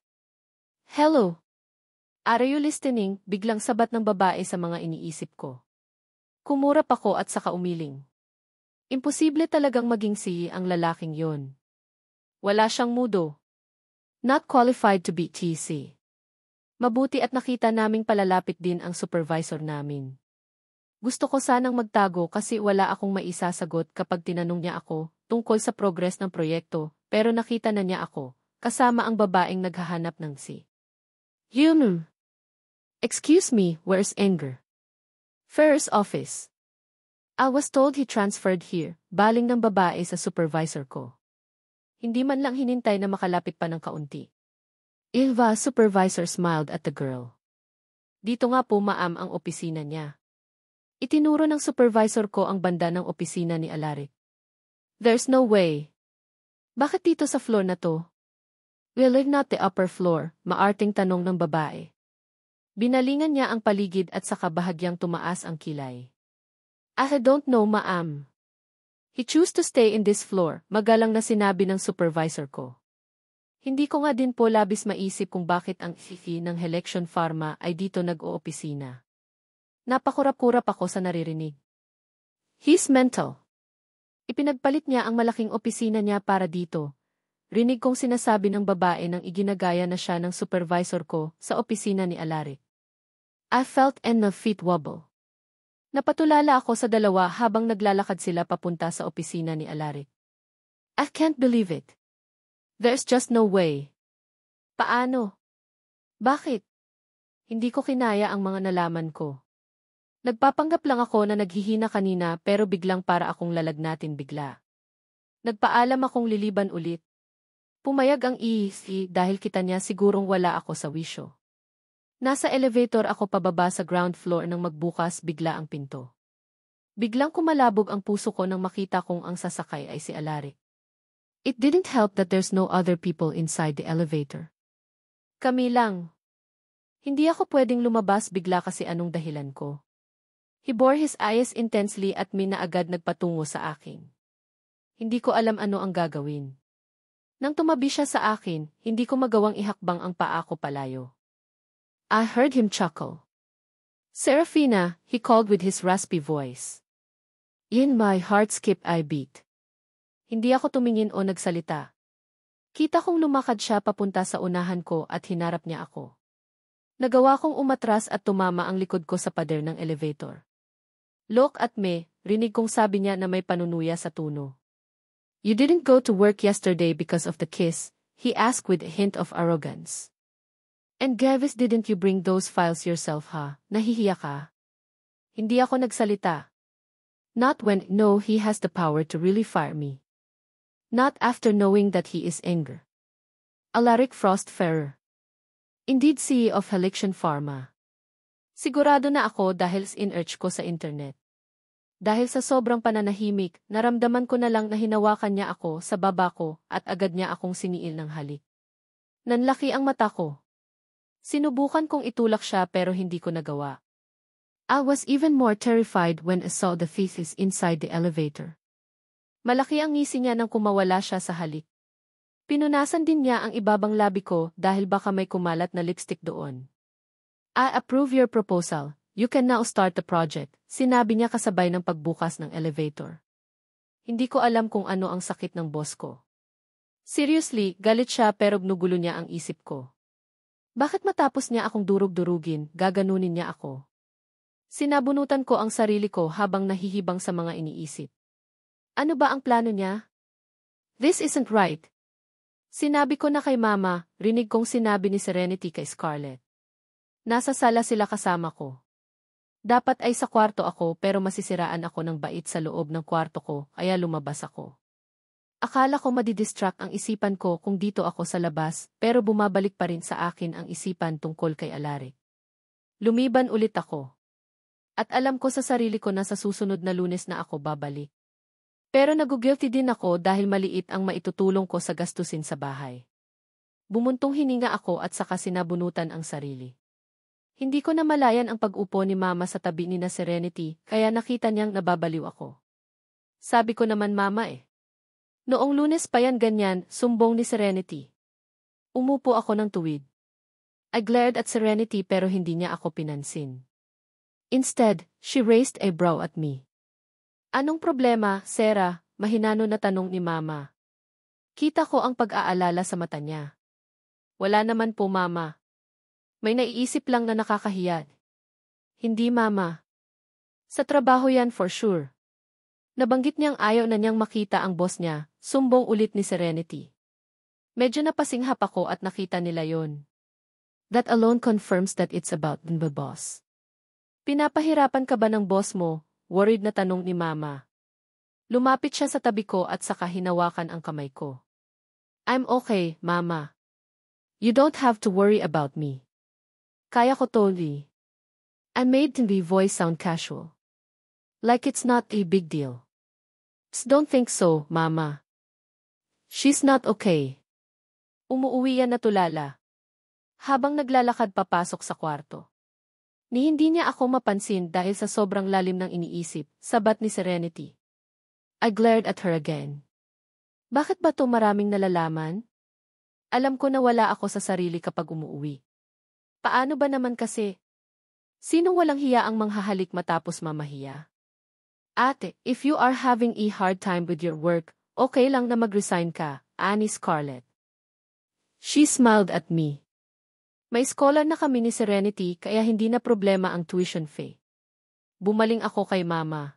Speaker 1: Hello? Are you listening? Biglang sabat ng babae sa mga iniisip ko. Kumurap ako at saka umiling. Imposible talagang maging si ang lalaking yon. Wala siyang mudo. Not qualified to be TC. Mabuti at nakita naming palalapit din ang supervisor namin. Gusto ko sanang magtago kasi wala akong maisasagot kapag tinanong niya ako tungkol sa progress ng proyekto, pero nakita na niya ako, kasama ang babaeng naghahanap ng si. Yun. Excuse me, where's Anger? Ferrer's office. I was told he transferred here, baling ng babae sa supervisor ko. Hindi man lang hinintay na makalapit pa ng kaunti. Ilva, supervisor smiled at the girl. Dito nga po ma'am ang opisina niya. Itinuro ng supervisor ko ang banda ng opisina ni Alaric. There's no way. Bakit dito sa floor na to? Will it not the upper floor? Maarting tanong ng babae. Binalingan niya ang paligid at saka bahagyang tumaas ang kilay. I don't know ma'am. He chose to stay in this floor, magalang na sinabi ng supervisor ko. Hindi ko nga din po labis maisip kung bakit ang fifi ng Helection Pharma ay dito nag-oopisina. Napakurap-kurap ako sa naririnig. He's mental. Ipinagpalit niya ang malaking opisina niya para dito. Rinig kong sinasabi ng babae nang iginagaya na siya ng supervisor ko sa opisina ni Alaric. I felt and my feet wobble. Napatulala ako sa dalawa habang naglalakad sila papunta sa opisina ni Alaric. I can't believe it. There's just no way. Paano? Bakit? Hindi ko kinaya ang mga nalaman ko. Nagpapanggap lang ako na naghihina kanina pero biglang para akong lalagnatin bigla. Nagpaalam akong liliban ulit. Pumayag ang EC dahil kita niya sigurong wala ako sa wisyo. Nasa elevator ako pababa sa ground floor nang magbukas bigla ang pinto. Biglang kumalabog ang puso ko nang makita kong ang sasakay ay si Alaric. It didn't help that there's no other people inside the elevator. Kami lang. Hindi ako pwedeng lumabas bigla kasi anong dahilan ko. He bore his eyes intensely at agad nagpatungo sa akin. Hindi ko alam ano ang gagawin. Nang tumabi siya sa akin, hindi ko magawang ihakbang ang paa ko palayo. I heard him chuckle. Serafina, he called with his raspy voice. In my heart skipped I beat. Hindi ako tumingin o nagsalita. Kita kong lumakad siya papunta sa unahan ko at hinarap niya ako. Nagawa kong umatras at tumama ang likod ko sa pader ng elevator. Look at me, rinig kong sabi niya na may panunuya sa tuno. You didn't go to work yesterday because of the kiss, he asked with a hint of arrogance. And Gavis, didn't you bring those files yourself ha? Nahihiya ka? Hindi ako nagsalita. Not when, no, he has the power to really fire me. Not after knowing that he is angry. Alaric Frostfarer. Indeed, CEO of Helection Pharma. Sigurado na ako dahil in-search ko sa internet. Dahil sa sobrang pananahimik, naramdaman ko na lang na hinawakan niya ako sa baba ko at agad niya akong siniil ng halik. Nanlaki ang mata ko. Sinubukan kong itulak siya pero hindi ko nagawa. I was even more terrified when I saw the feces inside the elevator. Malaki ang ngisi niya nang kumawala siya sa halik. Pinunasan din niya ang ibabang labi ko dahil baka may kumalat na lipstick doon. I approve your proposal. You can now start the project, sinabi niya kasabay ng pagbukas ng elevator. Hindi ko alam kung ano ang sakit ng boss ko. Seriously, galit siya pero gnugulo niya ang isip ko. Bakit matapos niya akong durug-durugin, gaganunin niya ako? Sinabunutan ko ang sarili ko habang nahihibang sa mga iniisip. Ano ba ang plano niya? This isn't right. Sinabi ko na kay Mama, rinig kong sinabi ni Serenity kay Scarlett. Nasa sala sila kasama ko. Dapat ay sa kwarto ako pero masisiraan ako ng bait sa loob ng kwarto ko kaya lumabas ako. Akala ko madidistract ang isipan ko kung dito ako sa labas pero bumabalik pa rin sa akin ang isipan tungkol kay Alaric. Lumiban ulit ako. At alam ko sa sarili ko na sa susunod na Lunes na ako babalik. Pero naguguilty din ako dahil maliit ang maitutulong ko sa gastusin sa bahay. Bumuntong hininga ako at saka sinabunutan ang sarili. Hindi ko namalayan ang pag-upo ni Mama sa tabi ni na Serenity, kaya nakita niyang nababaliw ako. Sabi ko naman Mama Noong Lunes pa yan ganyan, sumbong ni Serenity. Umupo ako ng tuwid. I glared at Serenity pero hindi niya ako pinansin. Instead, she raised a brow at me. Anong problema, Sarah? Mahinano na tanong ni Mama. Kita ko ang pag-aalala sa mata niya. Wala naman po Mama. May naiisip lang na nakakahiya. Hindi Mama. Sa trabaho yan for sure. Nabanggit niyang ayaw na niyang makita ang boss niya, sumbong ulit ni Serenity. Medyo napasinghap ako at nakita nila yon. That alone confirms that it's about the boss. Pinapahirapan ka ba ng boss mo? Worried na tanong ni Mama. Lumapit siya sa tabi ko at saka hinawakan ang kamay ko. I'm okay, Mama. You don't have to worry about me. Kaya ko to, Lee. I made the voice sound casual. Like it's not a big deal. Don't think so, Mama. She's not okay. Umuuwi yan na tulala. Habang naglalakad papasok sa kwarto. Ni hindi niya ako mapansin dahil sa sobrang lalim ng iniisip, sabat ni Serenity. I glared at her again. Bakit ba to maraming nalalaman? Alam ko na wala ako sa sarili kapag umuuwi. Paano ba naman kasi? Sinong walang hiya ang manghahalik matapos mamahiya? Ate, if you are having a hard time with your work, okay lang na mag-resign ka, ani Scarlett. She smiled at me. May scholar na kami ni Serenity kaya hindi na problema ang tuition fee. Bumaling ako kay Mama.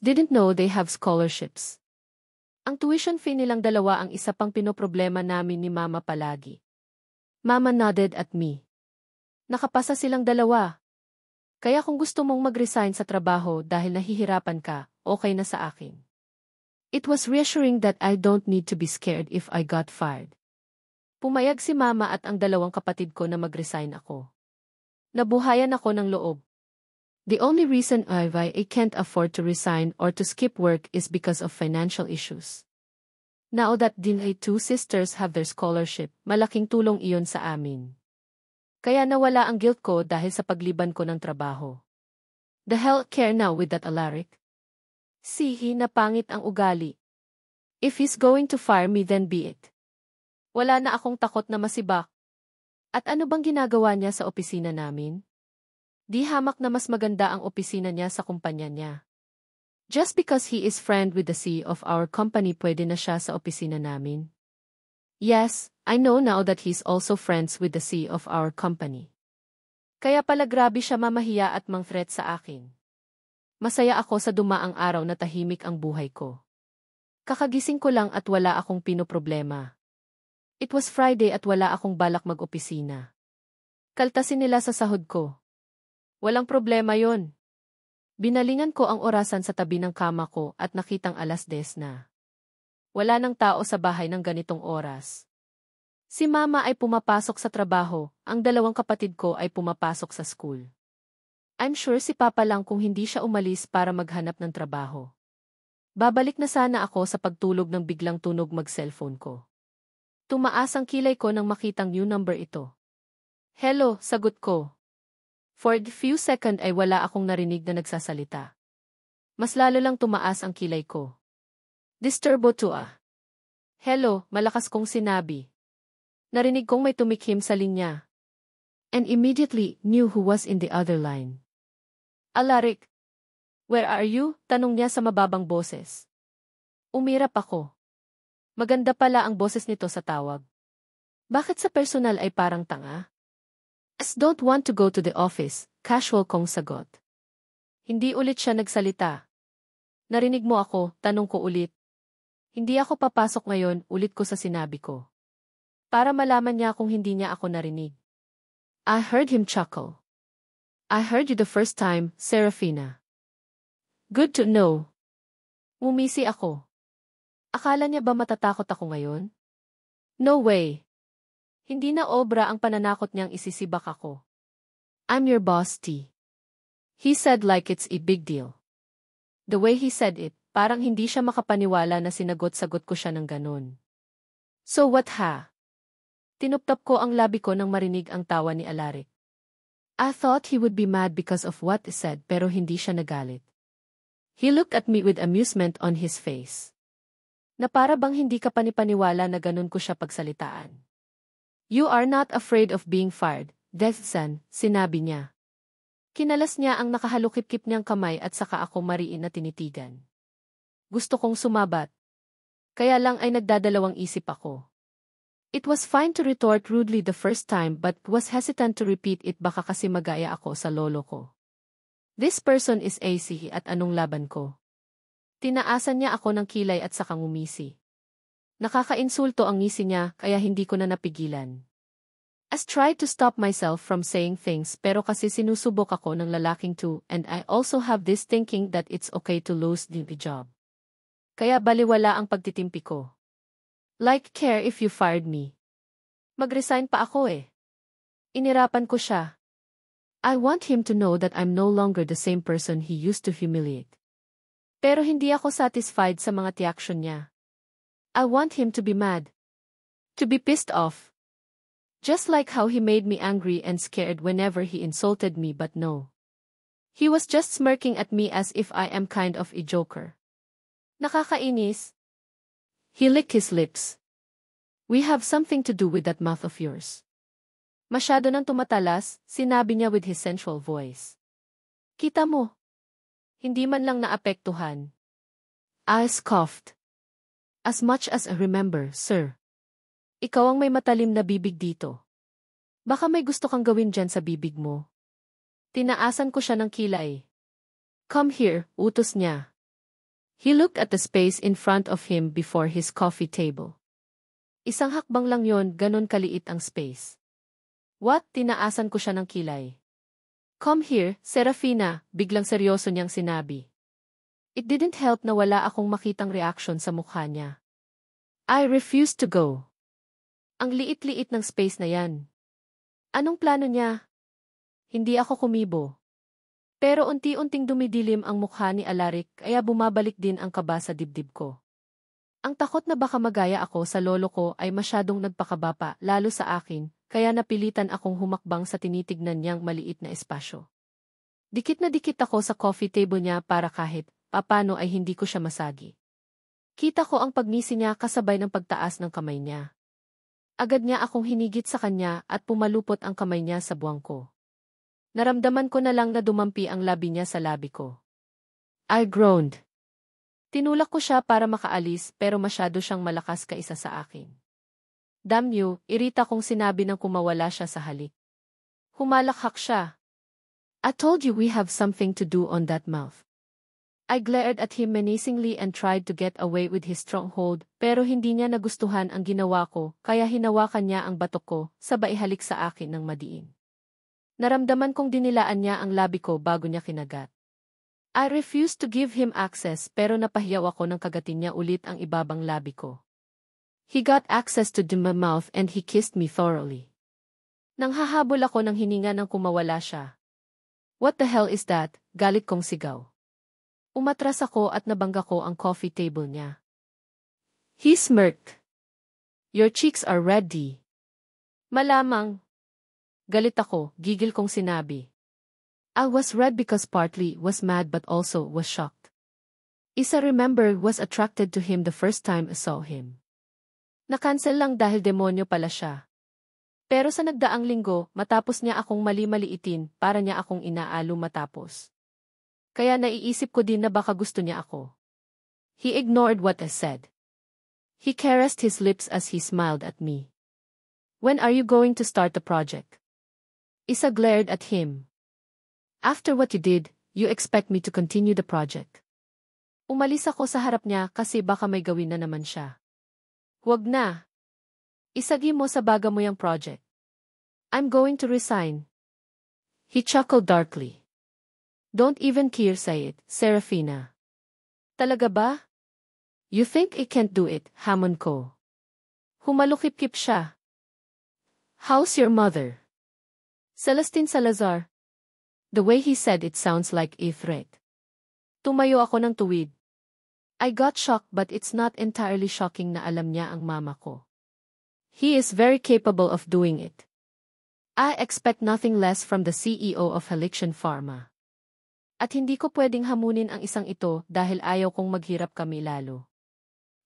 Speaker 1: Didn't know they have scholarships. Ang tuition fee nilang dalawa ang isa pang pinoproblema namin ni Mama palagi. Mama nodded at me. Nakapasa silang dalawa. Kaya kung gusto mong mag-resign sa trabaho dahil nahihirapan ka, okay na sa akin. It was reassuring that I don't need to be scared if I got fired. Pumayag si Mama at ang dalawang kapatid ko na mag-resign ako. Nabuhayan ako ng loob. The only reason I can't afford to resign or to skip work is because of financial issues. Now that my two sisters have their scholarship, malaking tulong iyon sa amin. Kaya nawala ang guilt ko dahil sa pagliban ko ng trabaho. The hell care now with that Alaric? Sihi na pangit ang ugali. If he's going to fire me then be it. Wala na akong takot na masibak. At ano bang ginagawa niya sa opisina namin? Di hamak na mas maganda ang opisina niya sa kumpanya niya. Just because he is friend with the CEO of our company pwede na siya sa opisina namin? Yes, I know now that he's also friends with the CEO of our company. Kaya pala grabe siya mamahiya at mang-threat sa akin. Masaya ako sa dumaang araw na tahimik ang buhay ko. Kakagising ko lang at wala akong pinoproblema. It was Friday at wala akong balak mag-opisina. Kaltasin nila sa sahod ko. Walang problema yon. Binalingan ko ang orasan sa tabi ng kama ko at nakitang 10:00 na. Wala nang tao sa bahay ng ganitong oras. Si Mama ay pumapasok sa trabaho, ang dalawang kapatid ko ay pumapasok sa school. I'm sure si Papa lang kung hindi siya umalis para maghanap ng trabaho. Babalik na sana ako sa pagtulog ng biglang tunog mag-cellphone ko. Tumaas ang kilay ko nang makitang new number ito. Hello, sagot ko. For a few seconds ay wala akong narinig na nagsasalita. Mas lalo lang tumaas ang kilay ko. Disturbo to ah. Hello, malakas kong sinabi. Narinig kong may tumikhim sa linya. And immediately knew who was in the other line. Alaric. Where are you? Tanong niya sa mababang boses. Umirap ako. Maganda pala ang boses nito sa tawag. Bakit sa personal ay parang tanga? Don't want to go to the office, casual kong sagot. Hindi ulit siya nagsalita. Narinig mo ako, tanong ko ulit. Hindi ako papasok ngayon, ulit ko sa sinabi ko. Para malaman niya kung hindi niya ako narinig. I heard him chuckle. I heard you the first time, Serafina. Good to know. Ngumisi ako. Akala niya ba matatakot ako ngayon? No way. Hindi na obra ang pananakot niyang isisibak ako. I'm your boss, T. He said like it's a big deal. The way he said it, parang hindi siya makapaniwala na sinagot-sagot ko siya ng ganun. So what ha? Tinuptap ko ang labi ko nang marinig ang tawa ni Alaric. I thought he would be mad because of what he said pero hindi siya nagalit. He looked at me with amusement on his face. Na para bang hindi ka panipaniwala na ganun ko siya pagsalitaan. You are not afraid of being fired, Deathson, sinabi niya. Kinalas niya ang nakahalukip-kip niyang kamay at saka ako mariin na tinitigan. Gusto kong sumabat. Kaya lang ay nagdadalawang isip ako. It was fine to retort rudely the first time but was hesitant to repeat it baka kasi magaya ako sa lolo ko. This person is AC at anong laban ko? Tinaasan niya ako ng kilay at saka ngumisi. Nakakainsulto ang ngisi niya kaya hindi ko na napigilan. As tried to stop myself from saying things pero kasi sinusubok ako ng lalaking too and I also have this thinking that it's okay to lose the job. Kaya baliwala ang pagtitimpi ko. Like care if you fired me. Mag-resign pa ako eh. Inirapan ko siya. I want him to know that I'm no longer the same person he used to humiliate. Pero hindi ako satisfied sa mga reaction niya. I want him to be mad. To be pissed off. Just like how he made me angry and scared whenever he insulted me but no. He was just smirking at me as if I am kind of a joker. Nakakainis. He licked his lips. We have something to do with that mouth of yours. Masyado nang tumatalas, sinabi niya with his sensual voice. Kita mo. Hindi man lang naapektuhan. I scoffed. As much as I remember, sir. Ikaw ang may matalim na bibig dito. Baka may gusto kang gawin dyan sa bibig mo. Tinaasan ko siya ng kilay. Come here, utos niya. He looked at the space in front of him before his coffee table. Isang hakbang lang yon, ganon kaliit ang space. What? Tinaasan ko siya ng kilay. Come here, Serafina, biglang seryoso niyang sinabi. It didn't help na wala akong makitang reaction sa mukha niya. I refused to go. Ang liit-liit ng space na yan. Anong plano niya? Hindi ako kumibo. Pero unti-unting dumidilim ang mukha ni Alaric kaya bumabalik din ang kaba sa dibdib ko. Ang takot na baka magaya ako sa lolo ko ay masyadong nagpakabapa lalo sa akin kaya napilitan akong humakbang sa tinitignan niyang maliit na espasyo. Dikit na dikit ako sa coffee table niya para kahit papano ay hindi ko siya masagi. Kita ko ang pagngisi niya kasabay ng pagtaas ng kamay niya. Agad niya akong hinigit sa kanya at pumalupot ang kamay niya sa buwang ko. Naramdaman ko na lang na dumampi ang labi niya sa labi ko. I groaned. Tinulak ko siya para makaalis pero masyado siyang malakas kaisa sa akin. Damn you, irita kong sinabi nang kumawala siya sa halik. Humalakhak siya. I told you we have something to do on that mouth. I glared at him menacingly and tried to get away with his stronghold, pero hindi niya nagustuhan ang ginawa ko, kaya hinawakan niya ang batok ko, sabay halik sa akin ng madiin. Naramdaman kong dinilaan niya ang labi ko bago niya kinagat. I refused to give him access pero napahiyaw ako nang kagatin niya ulit ang ibabang labi ko. He got access to my mouth and he kissed me thoroughly. Nang hahabol ako ng hininga nang kumawala siya. What the hell is that? Galit kong sigaw. Umatras ako at nabangga ko ang coffee table niya. He smirked. Your cheeks are red, D. Malamang. Galit ako, gigil kong sinabi. I was red because partly was mad but also was shocked. Isa remember was attracted to him the first time I saw him. Nakancel lang dahil demonyo pala siya. Pero sa nagdaang linggo, matapos niya akong mali-maliitin, para niya akong inaalo matapos. Kaya naiisip ko din na baka gusto niya ako. He ignored what I said. He caressed his lips as he smiled at me. When are you going to start the project? Isa glared at him. After what you did, you expect me to continue the project. Umalis ako sa harap niya kasi baka may gawin na naman siya. Huwag na. Isagi mo sa baga mo yung project. I'm going to resign. He chuckled darkly. Don't even say it, Serafina. Talaga ba? You think I can't do it, hamon ko. Humalukip-kip siya. How's your mother? Celestine Salazar. The way he said it sounds like a threat. Tumayo ako ng tuwid. I got shocked but it's not entirely shocking na alam niya ang mama ko. He is very capable of doing it. I expect nothing less from the CEO of Halixian Pharma. At hindi ko pwedeng hamunin ang isang ito dahil ayaw kong maghirap kami lalo.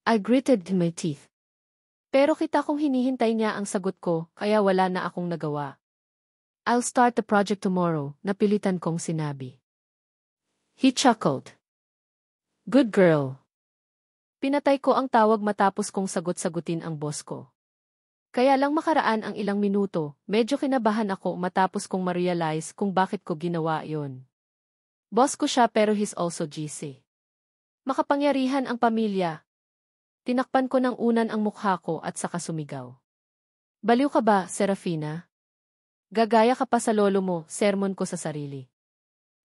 Speaker 1: I gritted my teeth. Pero kita kong hinihintay niya ang sagot ko kaya wala na akong nagawa. I'll start the project tomorrow, napilitan kong sinabi. He chuckled. Good girl. Pinatay ko ang tawag matapos kong sagot-sagutin ang boss ko. Kaya lang makaraan ang ilang minuto, medyo kinabahan ako matapos kong ma-realize kung bakit ko ginawa yon. Boss ko siya pero he's also GC. Makapangyarihan ang pamilya. Tinakpan ko ng unan ang mukha ko at saka sumigaw. Baliw ka ba, Serafina? Gagaya ka pa sa lolo mo, sermon ko sa sarili.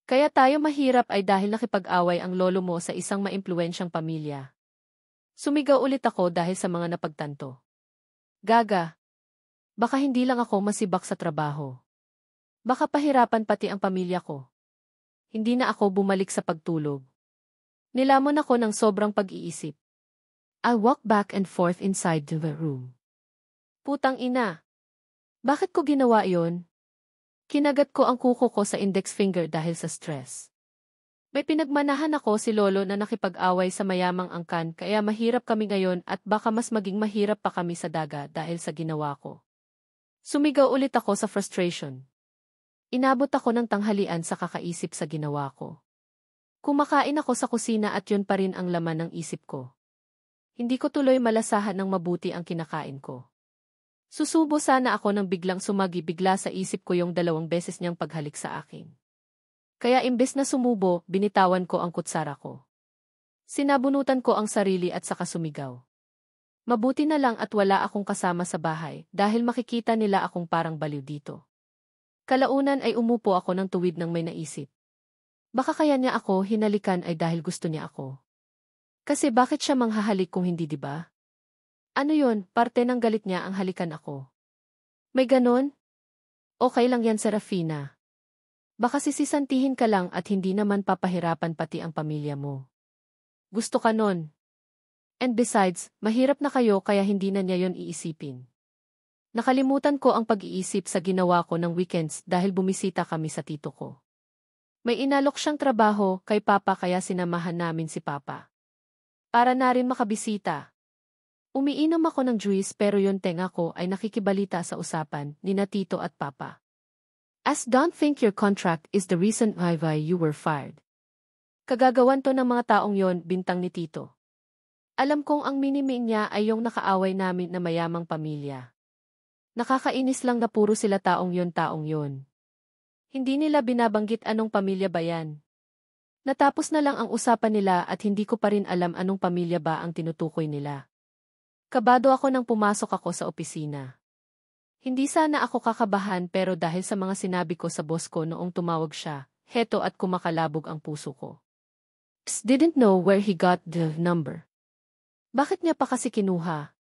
Speaker 1: Kaya tayo mahirap ay dahil nakipag-away ang lolo mo sa isang maimpluwensyang pamilya. Sumigaw ulit ako dahil sa mga napagtanto. Gaga, baka hindi lang ako masibak sa trabaho. Baka pahirapan pati ang pamilya ko. Hindi na ako bumalik sa pagtulog. Nilamon ako ng sobrang pag-iisip. I walked back and forth inside the room. Putang ina. Bakit ko ginawa yon? Kinagat ko ang kuko ko sa index finger dahil sa stress. May pinagmanahan ako si Lolo na nakipag-away sa mayamang angkan kaya mahirap kami ngayon at baka mas maging mahirap pa kami sa daga dahil sa ginawa ko. Sumigaw ulit ako sa frustration. Inabot ako ng tanghalian sa kakaisip sa ginawa ko. Kumakain ako sa kusina at yun pa rin ang laman ng isip ko. Hindi ko tuloy malasahan ng mabuti ang kinakain ko. Susubo sana ako nang biglang bigla sa isip ko yung 2 beses niyang paghalik sa akin. Kaya imbes na sumubo, binitawan ko ang kutsara ko. Sinabunutan ko ang sarili at saka sumigaw. Mabuti na lang at wala akong kasama sa bahay dahil makikita nila akong parang baliw dito. Kalaunan ay umupo ako ng tuwid ng may naisip. Baka kaya niya ako hinalikan ay dahil gusto niya ako. Kasi bakit siya manghahalik kung hindi, diba? Ano yon, parte ng galit niya ang halikan ako. May ganon? Okay lang yan, Serafina. Baka sisisantihin ka lang at hindi naman papahirapan pati ang pamilya mo. Gusto ka nun. And besides, mahirap na kayo kaya hindi na niya yon iisipin. Nakalimutan ko ang pag-iisip sa ginawa ko ng weekends dahil bumisita kami sa tito ko. May inalok siyang trabaho kay Papa kaya sinamahan namin si Papa. Para na rin makabisita. Umiinom ako ng juice pero yung tenga ko ay nakikibalita sa usapan ni na Tito at Papa. As don't think your contract is the reason why you were fired. Kagagawan to ng mga taong yon, bintang ni Tito. Alam kong ang minimi niya ay yung nakaaway namin na mayamang pamilya. Nakakainis lang na puro sila taong yon. Hindi nila binabanggit anong pamilya ba yan. Natapos na lang ang usapan nila at hindi ko pa rin alam anong pamilya ba ang tinutukoy nila. Kabado ako nang pumasok ako sa opisina. Hindi sana ako kakabahan pero dahil sa mga sinabi ko sa boss ko noong tumawag siya, heto at kumakalabog ang puso ko. Didn't know where he got the number. Bakit niya pa kasi kinuha?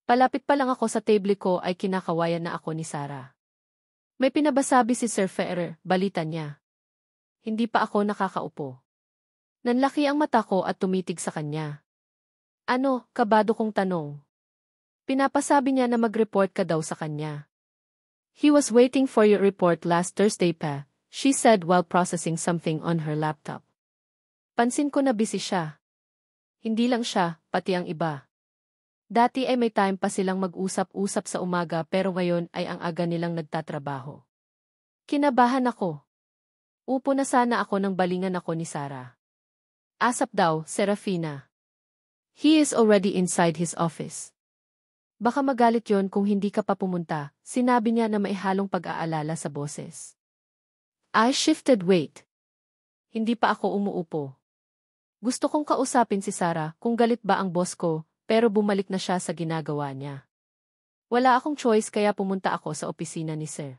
Speaker 1: Palapit pa lang ako sa table ko ay kinakawayan na ako ni Sarah. May pinabasabi si Sir Ferrer, balita niya. Hindi pa ako nakakaupo. Nanlaki ang mata ko at tumitig sa kanya. Ano, kabado kong tanong. Pinapasabi niya na mag-report ka daw sa kanya. He was waiting for your report last Thursday pa, she said while processing something on her laptop. Pansin ko na busy siya. Hindi lang siya, pati ang iba. Dati ay may time pa silang mag-usap-usap sa umaga pero ngayon ay ang aga nilang nagtatrabaho. Kinabahan ako. Upo na sana ako nang balingan ako ni Sarah. Asap daw, Serafina. He is already inside his office. Baka magalit yon kung hindi ka pa pumunta, sinabi niya na may halong pag-aalala sa boses. I shifted weight. Hindi pa ako umuupo. Gusto kong kausapin si Sarah kung galit ba ang boss ko, pero bumalik na siya sa ginagawa niya. Wala akong choice kaya pumunta ako sa opisina ni Sir.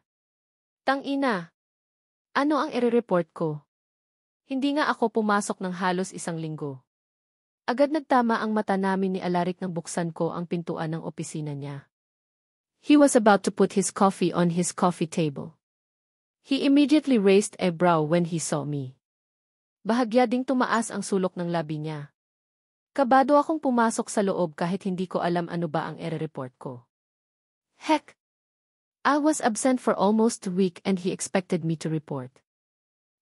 Speaker 1: Tang-ina. Ano ang i-report ko? Hindi nga ako pumasok ng halos 1 linggo. Agad nagtama ang mata namin ni Alaric nang buksan ko ang pintuan ng opisina niya. He was about to put his coffee on his coffee table. He immediately raised a brow when he saw me. Bahagya ding tumaas ang sulok ng labi niya. Kabado akong pumasok sa loob kahit hindi ko alam ano ba ang i-report ko. Heck! I was absent for almost a week and he expected me to report.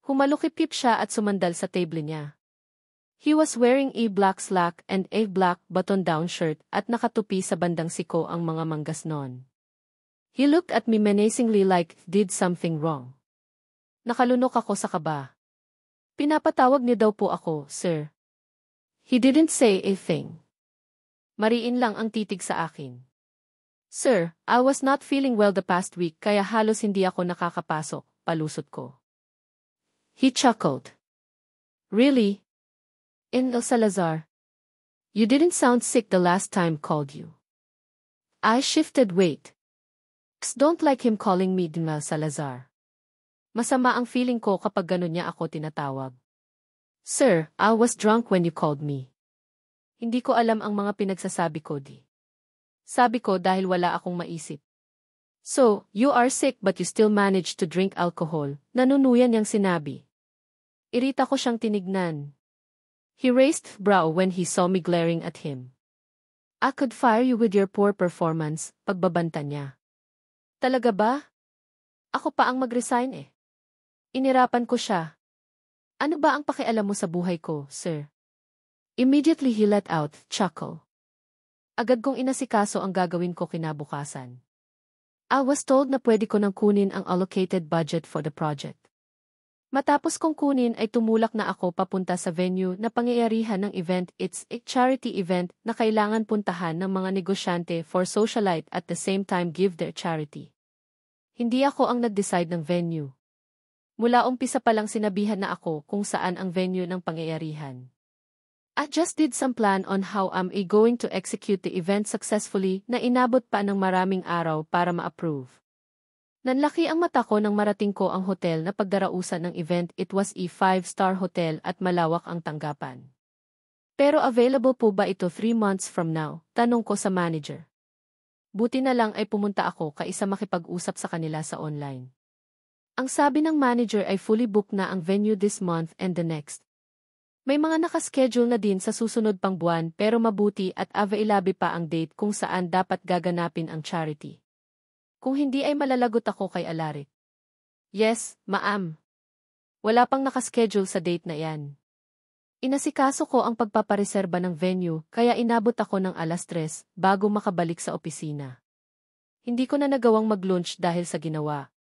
Speaker 1: Humalukip-kip siya at sumandal sa table niya. He was wearing a black slack and a black button-down shirt at nakatupi sa bandang siko ang mga manggas noon. He looked at me menacingly like did something wrong. Nakalunok ako sa kaba. Pinapatawag niya daw po ako, sir. He didn't say a thing. Mariin lang ang titig sa akin. Sir, I was not feeling well the past week kaya halos hindi ako nakakapasok, palusot ko. He chuckled. Really? Enel Salazar. You didn't sound sick the last time called you. I shifted weight. Don't like him calling me Dina Salazar. Masama ang feeling ko kapag ganun niya ako tinatawag. Sir, I was drunk when you called me. Hindi ko alam ang mga pinagsasabi ko di. Sabi ko dahil wala akong maisip. So, you are sick but you still managed to drink alcohol, nanunuyan niyang sinabi. Irita ko siyang tinignan. He raised brow when he saw me glaring at him. I could fire you with your poor performance, pagbabanta niya. Talaga ba? Ako pa ang mag-resign eh. Inirapan ko siya. Ano ba ang pakialam mo sa buhay ko, sir? Immediately he let out, chuckle. Agad kong inasikaso ang gagawin ko kinabukasan. I was told na pwede ko nang kunin ang allocated budget for the project. Matapos kong kunin ay tumulak na ako papunta sa venue na pangyayarihan ng event. It's a charity event na kailangan puntahan ng mga negosyante for socialite at the same time give their charity. Hindi ako ang nag-decide ng venue. Mula umpisa pa lang sinabihan na ako kung saan ang venue ng pangyayarihan. I just did some plan on how I'm going to execute the event successfully na inabot pa ng maraming araw para ma-approve. Nanlaki ang mata ko nang marating ko ang hotel na pagdarausan ng event. It was a 5-star hotel at malawak ang tanggapan. Pero available po ba ito 3 months from now? Tanong ko sa manager. Buti na lang ay pumunta ako kaysa makipag-usap sa kanila sa online. Ang sabi ng manager ay fully booked na ang venue this month and the next. May mga nakaschedule na din sa susunod pang buwan pero mabuti at available pa ang date kung saan dapat gaganapin ang charity. Kung hindi ay malalagot ako kay Alaric. Yes, ma'am. Wala pang nakaschedule sa date na yan. Inasikaso ko ang pagpapareserba ng venue kaya inabot ako ng 3:00 bago makabalik sa opisina. Hindi ko na nagawang mag-lunch dahil sa ginawa.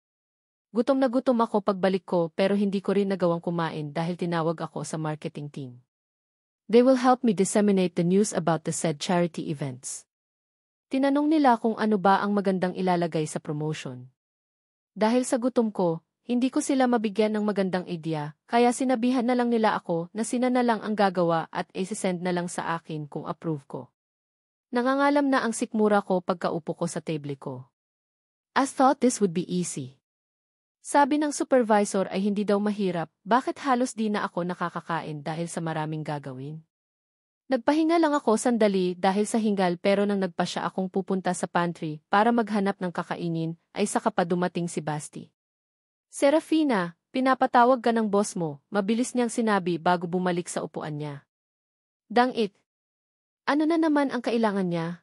Speaker 1: Gutom na gutom ako pagbalik ko pero hindi ko rin nagawang kumain dahil tinawag ako sa marketing team. They will help me disseminate the news about the said charity events. Tinanong nila kung ano ba ang magandang ilalagay sa promotion. Dahil sa gutom ko, hindi ko sila mabigyan ng magandang idea, kaya sinabihan na lang nila ako na sina na lang ang gagawa at isisend na lang sa akin kung approve ko. Nangangalam na ang sikmura ko pagkaupo ko sa table ko. I thought this would be easy. Sabi ng supervisor ay hindi daw mahirap, bakit halos di na ako nakakakain dahil sa maraming gagawin? Nagpahinga lang ako sandali dahil sa hingal pero nang nagpa siya akong pupunta sa pantry para maghanap ng kakainin ay saka pa dumating si Basti. Serafina, pinapatawag ka ng boss mo, mabilis niyang sinabi bago bumalik sa upuan niya. Dang it. Ano na naman ang kailangan niya?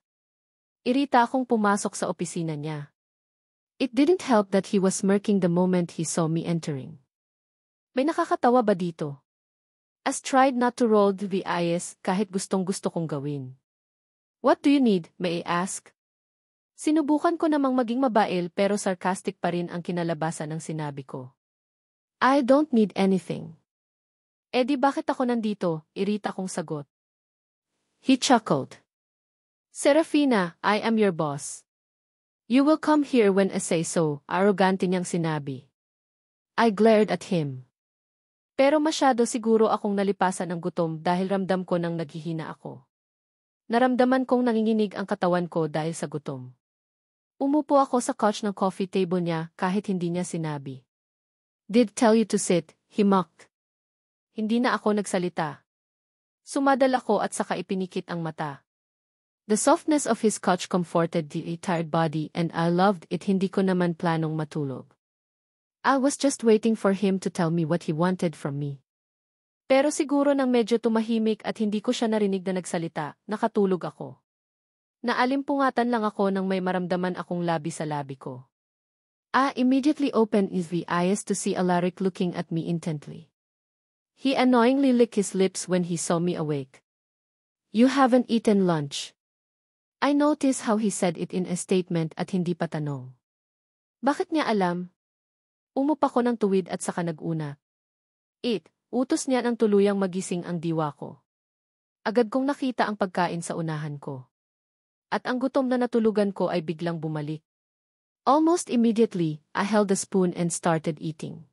Speaker 1: Irita akong pumasok sa opisina niya. It didn't help that he was smirking the moment he saw me entering. May nakakatawa ba dito? As tried not to roll the eyes kahit gustong-gusto kong gawin. What do you need, may I ask? Sinubukan ko namang maging mabail pero sarcastic pa rin ang kinalabasan ng sinabi ko. I don't need anything. Eh di bakit ako nandito, irita kong sagot. He chuckled. Serafina, I am your boss. You will come here when I say so, arrogante niyang sinabi. I glared at him. Pero masyado siguro akong nalipasan ng gutom dahil ramdam ko nang naghihina ako. Naramdaman kong nanginginig ang katawan ko dahil sa gutom. Umupo ako sa couch ng coffee table niya kahit hindi niya sinabi. Did tell you to sit, he mocked. Hindi na ako nagsalita. Sumadal ako at saka ipinikit ang mata. The softness of his couch comforted the tired body and I loved it. Hindi ko naman planong matulog. I was just waiting for him to tell me what he wanted from me. Pero siguro nang medyo tumahimik at hindi ko siya narinig na nagsalita, nakatulog ako. Naalimpungatan lang ako nang may maramdaman akong labi sa labi ko. I immediately opened his eyes to see Alaric looking at me intently. He annoyingly licked his lips when he saw me awake. You haven't eaten lunch. I noticed how he said it in a statement at hindi pa tanong. Bakit niya alam? Umupa ko ng tuwid at saka nag-una. Utos niya ng tuluyang magising ang diwa ko. Agad kong nakita ang pagkain sa unahan ko. At ang gutom na natulugan ko ay biglang bumalik. Almost immediately, I held the spoon and started eating.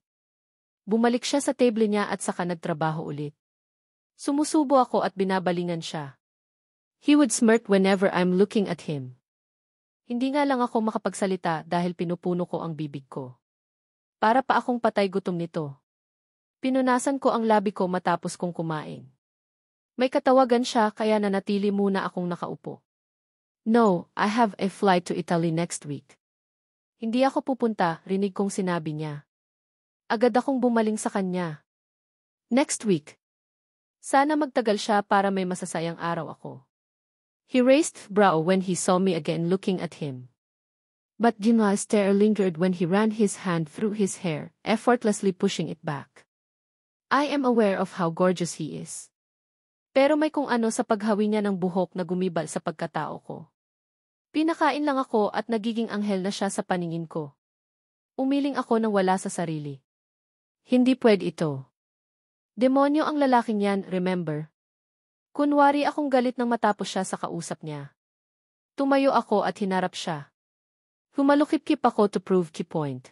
Speaker 1: Bumalik siya sa table niya at saka nagtrabaho ulit. Sumusubo ako at binabalingan siya. He would smirk whenever I'm looking at him. Hindi nga lang ako makapagsalita dahil pinupuno ko ang bibig ko. Para pa akong patay gutom nito. Pinunasan ko ang labi ko matapos kong kumain. May katawagan siya kaya nanatili muna akong nakaupo. No, I have a flight to Italy next week. Hindi ako pupunta, rinig kong sinabi niya. Agad akong bumaling sa kanya. Next week. Sana magtagal siya para may masasayang araw ako. He raised brow when he saw me again looking at him. But Gino's stare lingered when he ran his hand through his hair, effortlessly pushing it back. I am aware of how gorgeous he is. Pero may kung ano sa paghawi niya ng buhok na gumibal sa pagkatao ko. Pinakain lang ako at nagiging anghel na siya sa paningin ko. Umiling ako nang wala sa sarili. Hindi pwede ito. Demonyo ang lalaking yan, remember? Kunwari akong galit nang matapos siya sa kausap niya. Tumayo ako at hinarap siya. Humalukip-kip ako to prove key point.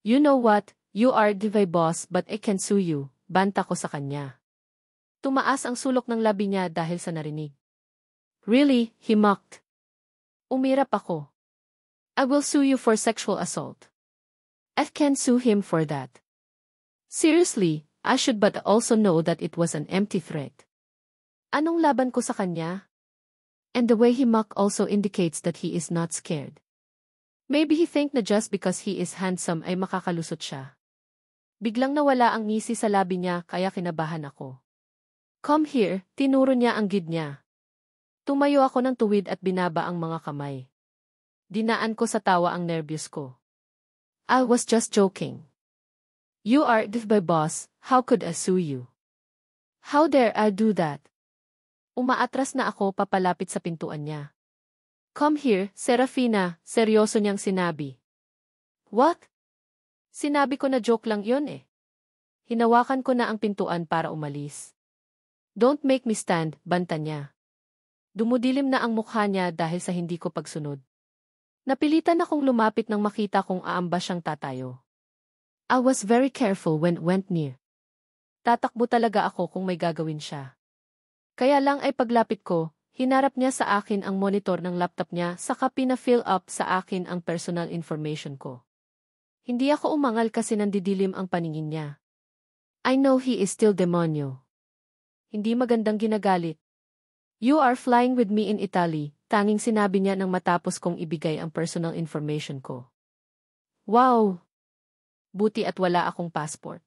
Speaker 1: You know what? You are the boss but I can sue you, banta ko sa kanya. Tumaas ang sulok ng labi niya dahil sa narinig. Really, he mocked. Umirap ako. I will sue you for sexual assault. I can sue him for that. Seriously, I should but also know that it was an empty threat. Anong laban ko sa kanya? And the way he mocked also indicates that he is not scared. Maybe he think na just because he is handsome ay makakalusot siya. Biglang nawala ang ngisi sa labi niya kaya kinabahan ako. Come here, tinuro niya ang gid niya. Tumayo ako ng tuwid at binaba ang mga kamay. Dinaan ko sa tawa ang nervyos ko. I was just joking. You are the boss, how could I sue you? How dare I do that? Umaatras na ako papalapit sa pintuan niya. Come here, Serafina, seryoso niyang sinabi. What? Sinabi ko na joke lang yun eh. Hinawakan ko na ang pintuan para umalis. Don't make me stand, banta niya. Dumudilim na ang mukha niya dahil sa hindi ko pagsunod. Napilitan akong lumapit nang makita kong aamba siyang tatayo. I was very careful when went near. Tatakbo talaga ako kung may gagawin siya. Kaya lang ay paglapit ko, hinarap niya sa akin ang monitor ng laptop niya saka pina-fill up sa akin ang personal information ko. Hindi ako umangal kasi nandidilim ang paningin niya. I know he is still demonyo. Hindi magandang ginagalit. You are flying with me in Italy, tanging sinabi niya nang matapos kong ibigay ang personal information ko. Wow! Buti at wala akong passport.